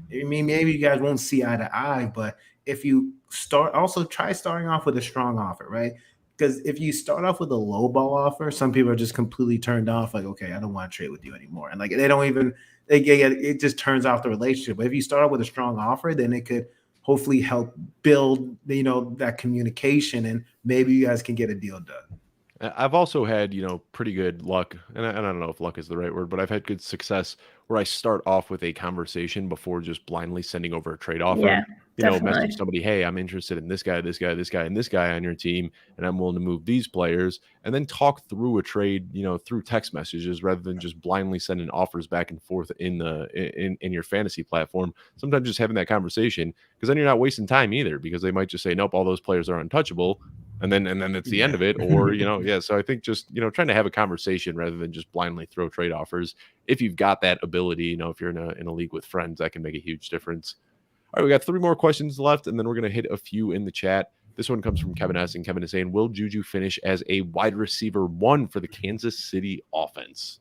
maybe you guys won't see eye to eye, but if you try starting off with a strong offer, right? Because if you start off with a low ball offer, some people are just completely turned off, like, okay, I don't want to trade with you anymore. And like, it just turns off the relationship. But if you start off with a strong offer, then it could hopefully help build, that communication, and maybe you guys can get a deal done. I've also had, pretty good luck, and I don't know if luck is the right word, but I've had good success where I start off with a conversation before just blindly sending over a trade offer. Yeah, message somebody, hey, I'm interested in this guy, this guy, this guy, and this guy on your team, and I'm willing to move these players, and then talk through a trade, through text messages rather than just blindly sending offers back and forth in your fantasy platform. Sometimes just having that conversation, because then you're not wasting time either, because they might just say, nope, all those players are untouchable. And then it's the end of it, or, So I think just, trying to have a conversation rather than just blindly throw trade offers. If you've got that ability, if you're in a league with friends, that can make a huge difference. All right, we got 3 more questions left, and then we're going to hit a few in the chat. This one comes from Kevin S., and Kevin is saying, will Juju finish as a wide receiver 1 for the Kansas City offense?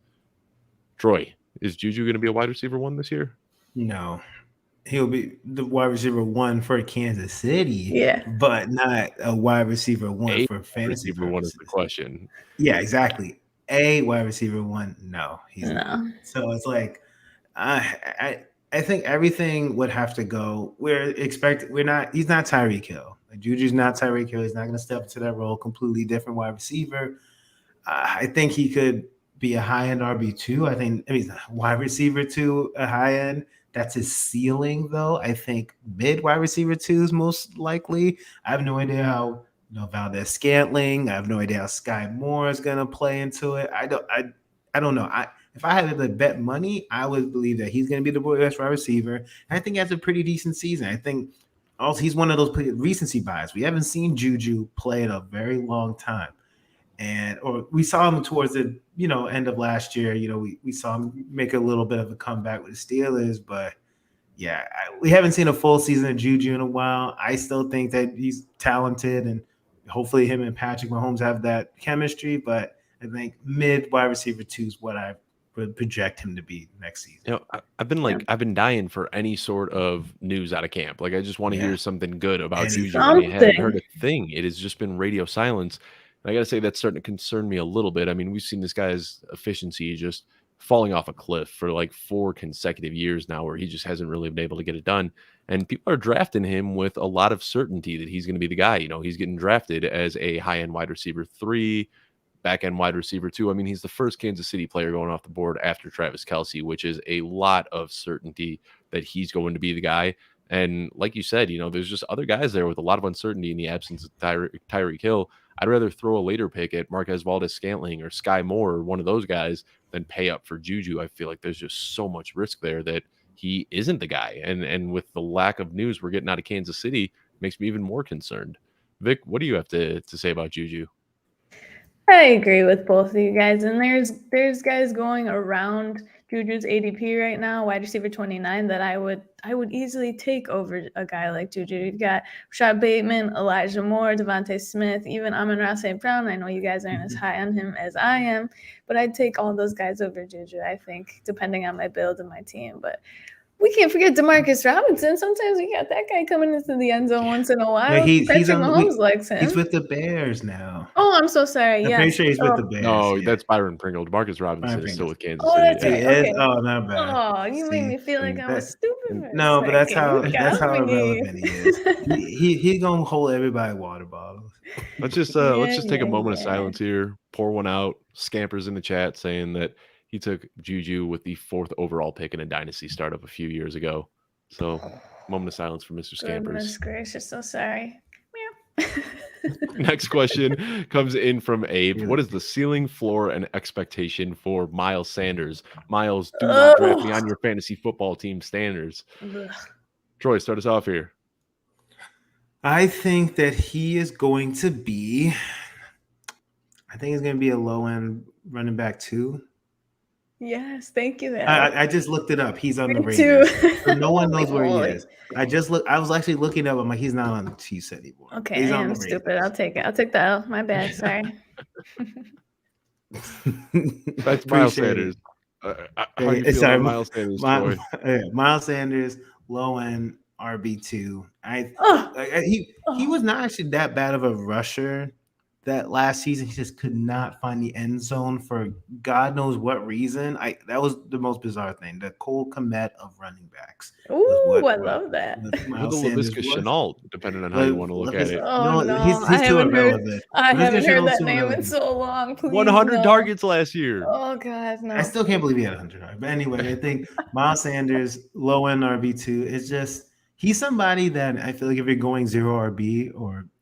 Troy, is Juju going to be a wide receiver 1 this year? No. He'll be the wide receiver 1 for Kansas City, but not a wide receiver 1 for fantasy purposes. 1 is the question. Yeah, exactly. A wide receiver 1, no, he's not. So it's like, I think everything would have to go. He's not Tyreek Hill. Like, Juju's not Tyreek Hill. He's not going to step into that role. Completely different wide receiver. I think he could be a high end RB2. I mean, wide receiver 2, a high end. That's his ceiling, though. I think mid wide receiver 2 is most likely. I have no idea how Valdez Scantling. I have no idea how Sky Moore is going to play into it. I don't know. If I had to bet money, I would believe that he's going to be the best wide receiver. And I think he has a pretty decent season. I think also he's one of those recency bias. We haven't seen Juju play in a very long time. Or we saw him towards the end of last year. We saw him make a little bit of a comeback with the Steelers, but yeah, we haven't seen a full season of Juju in a while. I still think that he's talented, and hopefully him and Patrick Mahomes have that chemistry. But I think mid wide receiver 2 is what I would project him to be next season. I've been dying for any sort of news out of camp. Like, I just want to hear something good about Juju. Something. I haven't heard a thing. It has just been radio silence. I got to say, that's starting to concern me a little bit. I mean, we've seen this guy's efficiency just falling off a cliff for like 4 consecutive years now, where he just hasn't really been able to get it done. And people are drafting him with a lot of certainty that he's going to be the guy. He's getting drafted as a high-end wide receiver 3, back-end wide receiver 2. I mean, he's the first Kansas City player going off the board after Travis Kelce, which is a lot of certainty that he's going to be the guy. And like you said, there's just other guys there with a lot of uncertainty in the absence of Tyreek Hill. I'd rather throw a later pick at Marquez Valdez-Scantling or Sky Moore or one of those guys than pay up for Juju. I feel like there's just so much risk there that he isn't the guy. And with the lack of news we're getting out of Kansas City, makes me even more concerned. Vic, what do you have to say about Juju? I agree with both of you guys. And there's guys going around Juju's ADP right now, wide receiver 29, that I would easily take over a guy like Juju. You've got Rashad Bateman, Elijah Moore, Devontae Smith, even Amon-Ra St. Brown. I know you guys aren't as high on him as I am, but I'd take all those guys over Juju, I think, depending on my build and my team. But we can't forget Demarcus Robinson. Sometimes we got that guy coming into the end zone once in a while. Patrick Mahomes likes him. He's with the Bears now. Oh, I'm so sorry. I'm pretty sure he's with the Bears. No, that's Byron Pringle. Demarcus Robinson is still with Kansas City. That's right. Okay. Oh, not bad. Oh, you made me feel like I was stupid. No, but that's how irrelevant he is. He's gonna hold everybody water bottles. Let's just take a moment of silence here. Pour one out. Scampers in the chat saying that he took Juju with the 4th overall pick in a dynasty startup a few years ago. So, moment of silence for Mr. Scampers. Goodness gracious, so sorry. Next question comes in from Abe. What is the ceiling, floor, and expectation for Miles Sanders? Miles, do not draft me on your fantasy football team standards. Troy, start us off here. I think that he is going to be a low-end running back 2. Yes, thank you. I just looked it up. He's on the Raiders. So no one knows where he is. I was actually looking up. I'm like, he's not on the Chiefs anymore. Okay, he's I'm stupid. I'll take it. I'll take the L. My bad. Sorry. That's Miles Sanders. How you feel about Miles Sanders? Miles Sanders, low end RB2. He was not actually that bad of a rusher. That last season, he just could not find the end zone for God knows what reason. That was the most bizarre thing. The Cole Kmet of running backs. Ooh, I love that. With the Laviska Shenault, depending on how you want to look at it. Oh, no. He's too irrelevant. I haven't heard that name in so long. Please, 100 targets last year. Oh, God, no. I still can't believe he had 100 targets. But anyway, I think Miles Sanders, low-end RB2, is just – he's somebody that I feel like if you're going 0 RB or –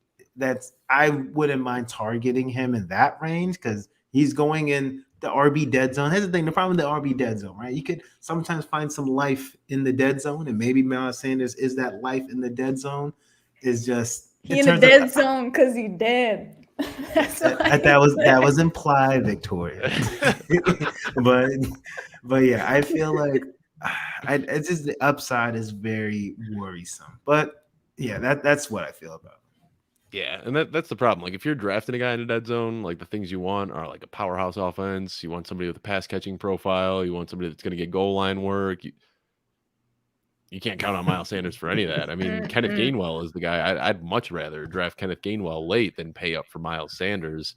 I wouldn't mind targeting him in that range because he's going in the RB dead zone. Here's the thing, the problem with the RB dead zone, right? You could sometimes find some life in the dead zone, and maybe Miles Sanders is that life in the dead zone. Is just he in the dead zone because he dead. that was implied, Victoria. but yeah, I feel like it's just the upside is very worrisome. But yeah, that's what I feel about. Yeah, and that's the problem. Like, if you're drafting a guy in the dead zone, like, the things you want are like a powerhouse offense. You want somebody with a pass catching profile. You want somebody that's going to get goal line work. You can't count on Miles Sanders for any of that. I mean, Kenneth Gainwell is the guy. I'd much rather draft Kenneth Gainwell late than pay up for Miles Sanders.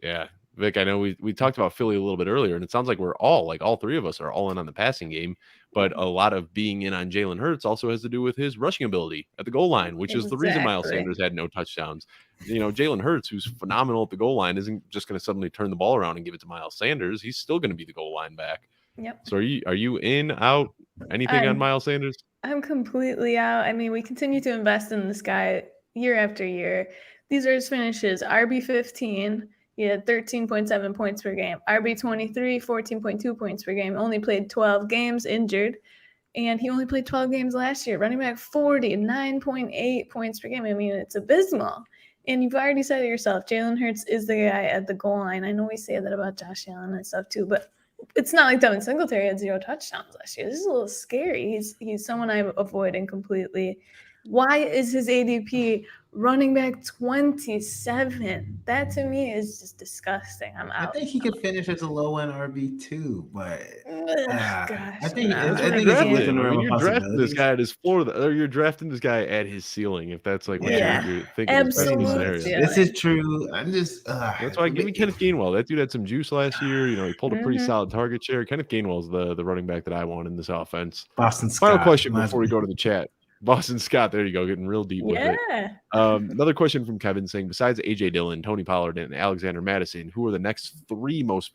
Yeah, Vic, I know we talked about Philly a little bit earlier, and it sounds like we're all three of us are all in on the passing game. But a lot of being in on Jalen Hurts also has to do with his rushing ability at the goal line, which is the reason Miles Exactly. Sanders had no touchdowns. Jalen Hurts, who's phenomenal at the goal line, isn't just going to suddenly turn the ball around and give it to Miles Sanders. He's still going to be the goal line back. Yep. So are you in, out, anything on Miles Sanders? I'm completely out. I mean, we continue to invest in this guy year after year. These are his finishes. RB15, he had 13.7 points per game. RB23, 14.2 points per game. Only played 12 games, injured. And he only played 12 games last year. Running back 40, 9.8 points per game. I mean, it's abysmal. And you've already said it yourself. Jalen Hurts is the guy at the goal line. I know we say that about Josh Allen and stuff too, but it's not like Devin Singletary had 0 touchdowns last year. This is a little scary. He's someone I'm avoiding completely. Why is his ADP running back 27? That to me is just disgusting. I'm out. I think he could finish as a low end RB2, but gosh, I think no. You're drafting this guy at his floor, or you're drafting this guy at his ceiling. If that's like what you're thinking, absolutely. This is true. I'm just that's why give me Kenneth Gainwell. That dude had some juice last year. He pulled a pretty solid target share. Kenneth Gainwell's the running back that I want in this offense. Boston Scott. Final question before we go to the chat. Boston Scott, there you go, getting real deep with it. Another question from Kevin saying, besides A.J. Dillon, Tony Pollard, and Alexander Madison, who are the next 3 most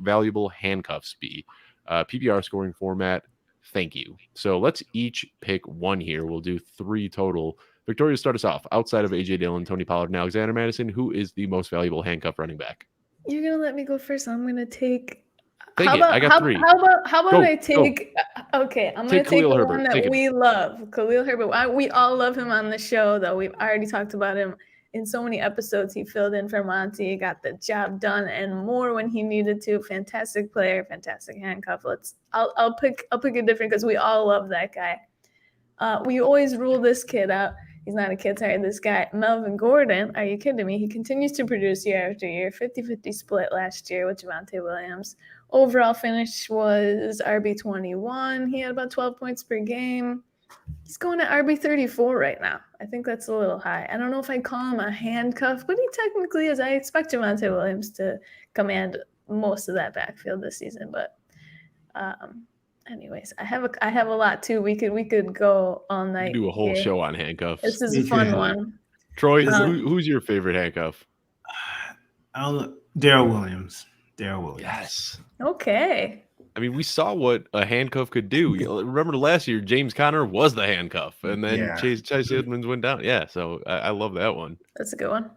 valuable handcuffs be? PPR scoring format, thank you. So let's each pick one here. We'll do 3 total. Victoria, start us off. Outside of A.J. Dillon, Tony Pollard, and Alexander Madison, who is the most valuable handcuff running back? You're going to let me go first. I'm going to take... I got 3. How about I take? Okay, I'm going to take the Herbert. one that we love, Khalil Herbert. We all love him on the show, though. We've already talked about him in so many episodes. He filled in for Monty, got the job done, and more when he needed to. Fantastic player, fantastic handcuff. I'll pick a different because we all love that guy. We always rule this kid out. He's not a kid, sorry. This guy, Melvin Gordon, are you kidding me? He continues to produce year after year. 50-50 split last year with Javonte Williams. Overall finish was RB21. He had about 12 points per game. He's going at RB34 right now. I think that's a little high. I don't know if I'd call him a handcuff, but he technically is. I expect Javonte Williams to command most of that backfield this season. But anyways, I have a lot too. We could go all night. Do a whole show on handcuffs. This is a fun one. Troy, who's your favorite handcuff? Darrell Williams. Yes. Okay. I mean, we saw what a handcuff could do. Remember last year, James Conner was the handcuff, and then Chase Edmonds went down. Yeah, so I love that one. That's a good one.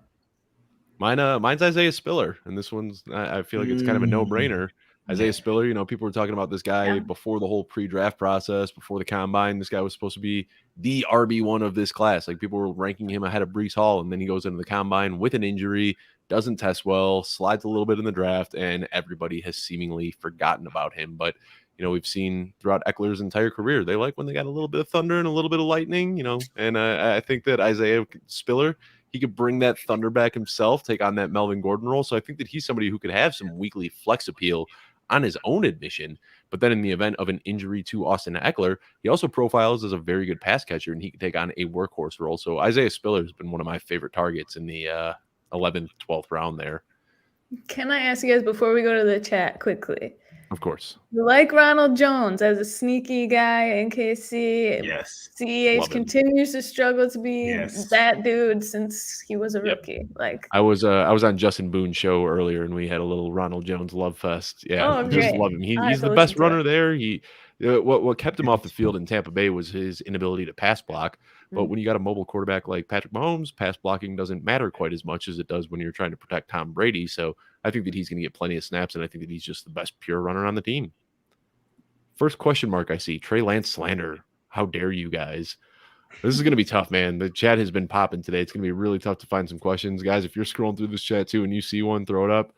Mine's Isaiah Spiller, and this one's I feel like it's kind of a no-brainer. Isaiah Spiller, people were talking about this guy before the whole pre-draft process, before the combine. This guy was supposed to be the RB1 of this class. Like, people were ranking him ahead of Breece Hall, and then he goes into the combine with an injury, doesn't test well, slides a little bit in the draft, and everybody has seemingly forgotten about him. But, we've seen throughout Eckler's entire career, they like when they got a little bit of thunder and a little bit of lightning, and I think that Isaiah Spiller, he could bring that thunder back himself, take on that Melvin Gordon role. So I think that he's somebody who could have some weekly flex appeal on his own admission. But then in the event of an injury to Austin Eckler, he also profiles as a very good pass catcher, and he can take on a workhorse role. So Isaiah Spiller has been one of my favorite targets in the 11th, 12th round there. Can I ask you guys before we go to the chat quickly? Of course. You like Ronald Jones as a sneaky guy in KC? Yes. CEH continues to struggle to be that dude since he was a rookie. Like, I was on Justin Boone's show earlier, and we had a little Ronald Jones love fest. Yeah, just love him. He's the best runner there. What kept him off the field in Tampa Bay was his inability to pass block. But when you got a mobile quarterback like Patrick Mahomes, pass blocking doesn't matter quite as much as it does when you're trying to protect Tom Brady. So I think that he's going to get plenty of snaps, and I think that he's just the best pure runner on the team. First question mark I see, Trey Lance slander. How dare you guys? This is going to be tough, man. The chat has been popping today. It's going to be really tough to find some questions. Guys, if you're scrolling through this chat too and you see one, throw it up.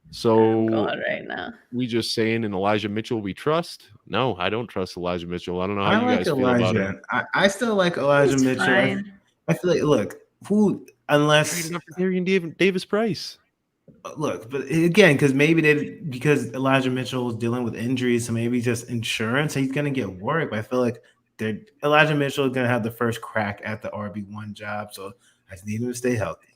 So right now, we just saying in Elijah Mitchell we trust? No, I don't trust Elijah Mitchell. I don't know how you guys feel about it. I still like Elijah Mitchell. I feel like, unless Darian Davis Price. Look, but again, because Elijah Mitchell is dealing with injuries, so maybe just insurance, he's gonna get worried. But I feel like Elijah Mitchell is gonna have the first crack at the RB1 job, so I just need him to stay healthy.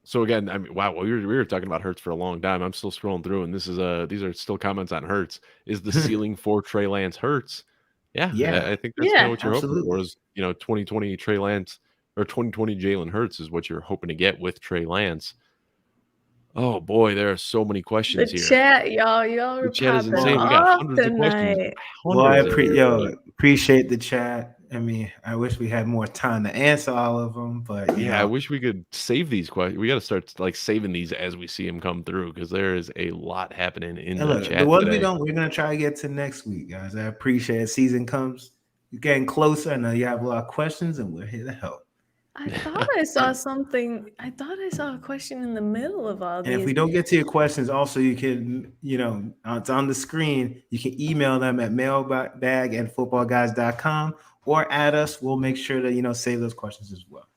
So again, I mean, wow, we were talking about Hurts for a long time. I'm still scrolling through, and these are still comments on Hurts. Is the ceiling for Trey Lance Hurts? Yeah, Yeah, I think that's kind of Yeah. what you're hoping for. absolutely. Is 2020 Trey Lance or 2020 Jalen Hurts is what you're hoping to get with Trey Lance. Oh boy, there are so many The questions here. chat, y'all The were chat is popping insane. We Well, got off hundreds of questions, tonight. well, hundreds in here. But appreciate the chat. I mean, I wish we had more time to answer all of them, but yeah, I wish we could save these questions. We got to start like saving these as we see them come through because there is a lot happening in and the look, the chat ones we today. don't, we're gonna try to get to next week, guys. I appreciate it. Season comes, you're getting closer. I know you have a lot of questions, and we're here to help. I thought I saw something. I thought I saw a question in the middle of all And if these. we don't get to your questions, also you can, it's on the screen. You can email them at mailbag@footballguys.com or add us. We'll make sure to save those questions as well.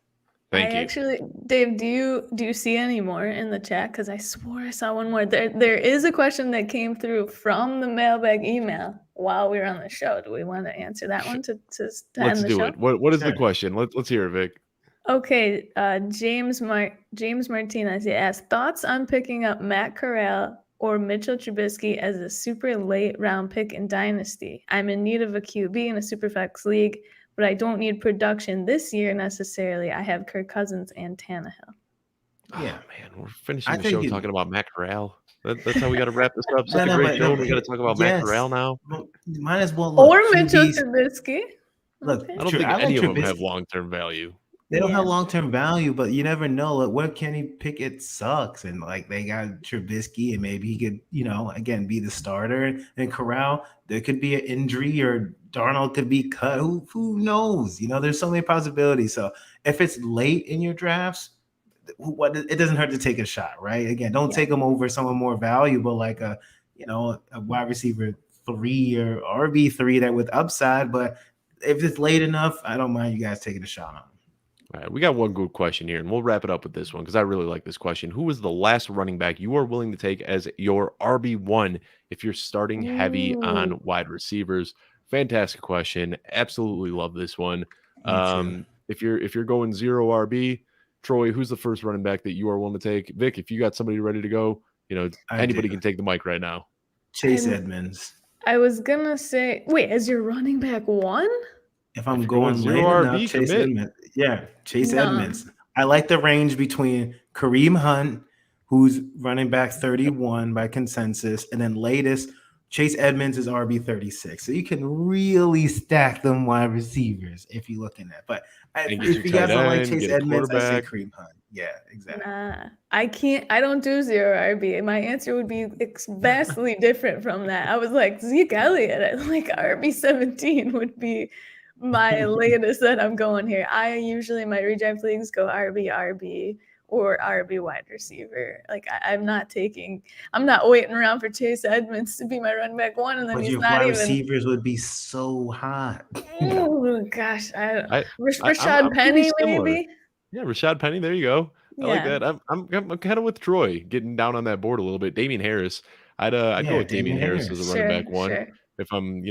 Thank you. Actually, Dave, do you see any more in the chat? Because I swore I saw one more. There is a question that came through from the mailbag email while we were on the show. Do we want to answer that one to Let's end the do show? it. What is the Sure. question? Let's hear it, Vic. Okay, James Martinez, he asked, thoughts on picking up Matt Corral or Mitchell Trubisky as a super late round pick in Dynasty? I'm in need of a QB in a Superflex league, but I don't need production this year necessarily. I have Kirk Cousins and Tannehill. Yeah. Oh, man, we're finishing I the think show it- talking about Matt Corral. That's how we got to wrap this up. Such a No, great but show. And we got to talk about Matt yes. Corral now. Well, you might as well look. Or Mitchell QBs, Trubisky. look, Okay. I don't true. think I like any of them have Trubisky. long-term value. They don't Yeah. have long-term value, but you never know. Like, what Kenny Pickett sucks, and like they got Trubisky, and maybe he could, again, be the starter. And Corral, there could be an injury, or Darnold could be cut. Who knows? There's so many possibilities. So if it's late in your drafts, it doesn't hurt to take a shot, right? Again, don't take them over someone more valuable, like a wide receiver 3 or RB3 that with upside. But if it's late enough, I don't mind you guys taking a shot on them. All right, we got one good question here, and we'll wrap it up with this one because I really like this question. Who is the last running back you are willing to take as your RB1 if you're starting heavy on wide receivers? Fantastic question. Absolutely love this one. If you're going 0 RB, Troy, who's the first running back that you are willing to take? Vic, if you got somebody ready to go, anybody can take the mic right now. Chase Edmonds. I was gonna say, wait, is your running back one? If I'm If you're going going 0 late RB, enough, Chase commit. Edmonds. Yeah, Chase No. Edmonds. I like the range between Kareem Hunt, who's running back 31 by consensus, and then latest, Chase Edmonds is RB 36. So you can really stack them wide receivers if you're looking at. But And get if your you guys tight don't like end, Chase get a Edmonds, I say quarterback. Kareem Hunt. Yeah, exactly. Nah, I can't. I don't do 0 RB. My answer would be vastly different from that. I was like Zeke Elliott at like RB 17 would be my latest that I'm going here. I usually my redraft leagues go RB or RB wide receiver. Like I'm not waiting around for Chase Edmonds to be my running back one, and then But he's your not wide even. receivers would be so hot. Oh gosh, Rashad I'm pretty Penny similar. maybe. Yeah, Rashad Penny. There you go. I like Yeah. that. I'm kind of with Troy getting down on that board a little bit. Damian Harris. I'd Yeah, go with Damian Damian Harris as a Harris. running Sure, back one. sure. If I'm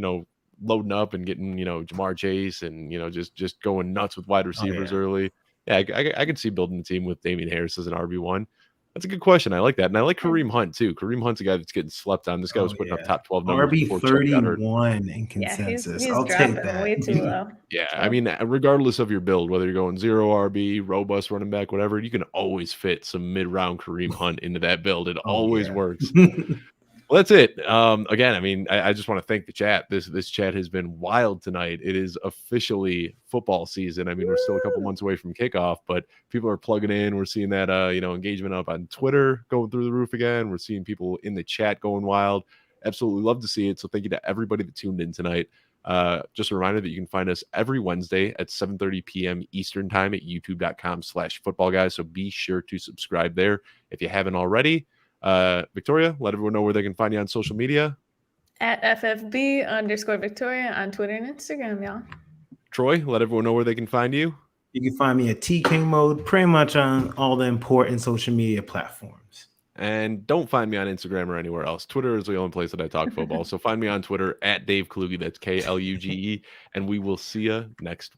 loading up and getting Jamar Chase and just going nuts with wide receivers yeah. early. Yeah, I could see building a team with Damian Harris as an RB1. That's a good question. I like that, and I like Kareem Hunt too. Kareem Hunt's a guy that's getting slept on. This guy was putting up top 12 numbers RB before Chuck got hurt. 31 in Yeah, consensus. he's I'll take dropping that. way too low. Yeah, I mean, regardless of your build, whether you're going 0 RB, robust running back, whatever, you can always fit some mid-round Kareem Hunt into that build. It always works. Well, that's it. Again, I mean, I just want to thank the chat. This chat has been wild tonight. It is officially football season. I mean, we're still a couple months away from kickoff, but people are plugging in. We're seeing that engagement up on Twitter going through the roof again. We're seeing people in the chat going wild. Absolutely love to see it. So thank you to everybody that tuned in tonight. Just a reminder that you can find us every Wednesday at 7:30 p.m. Eastern time at youtube.com/footballguys. So be sure to subscribe there if you haven't already. Victoria, let everyone know where they can find you on social media. At FFB_Victoria on Twitter and Instagram, y'all. Troy, let everyone know where they can find you. You can find me at TK Mode pretty much on all the important social media platforms. And don't find me on Instagram or anywhere else. Twitter is the only place that I talk football. So find me on Twitter at Dave Kluge. That's Kluge. And we will see you next week.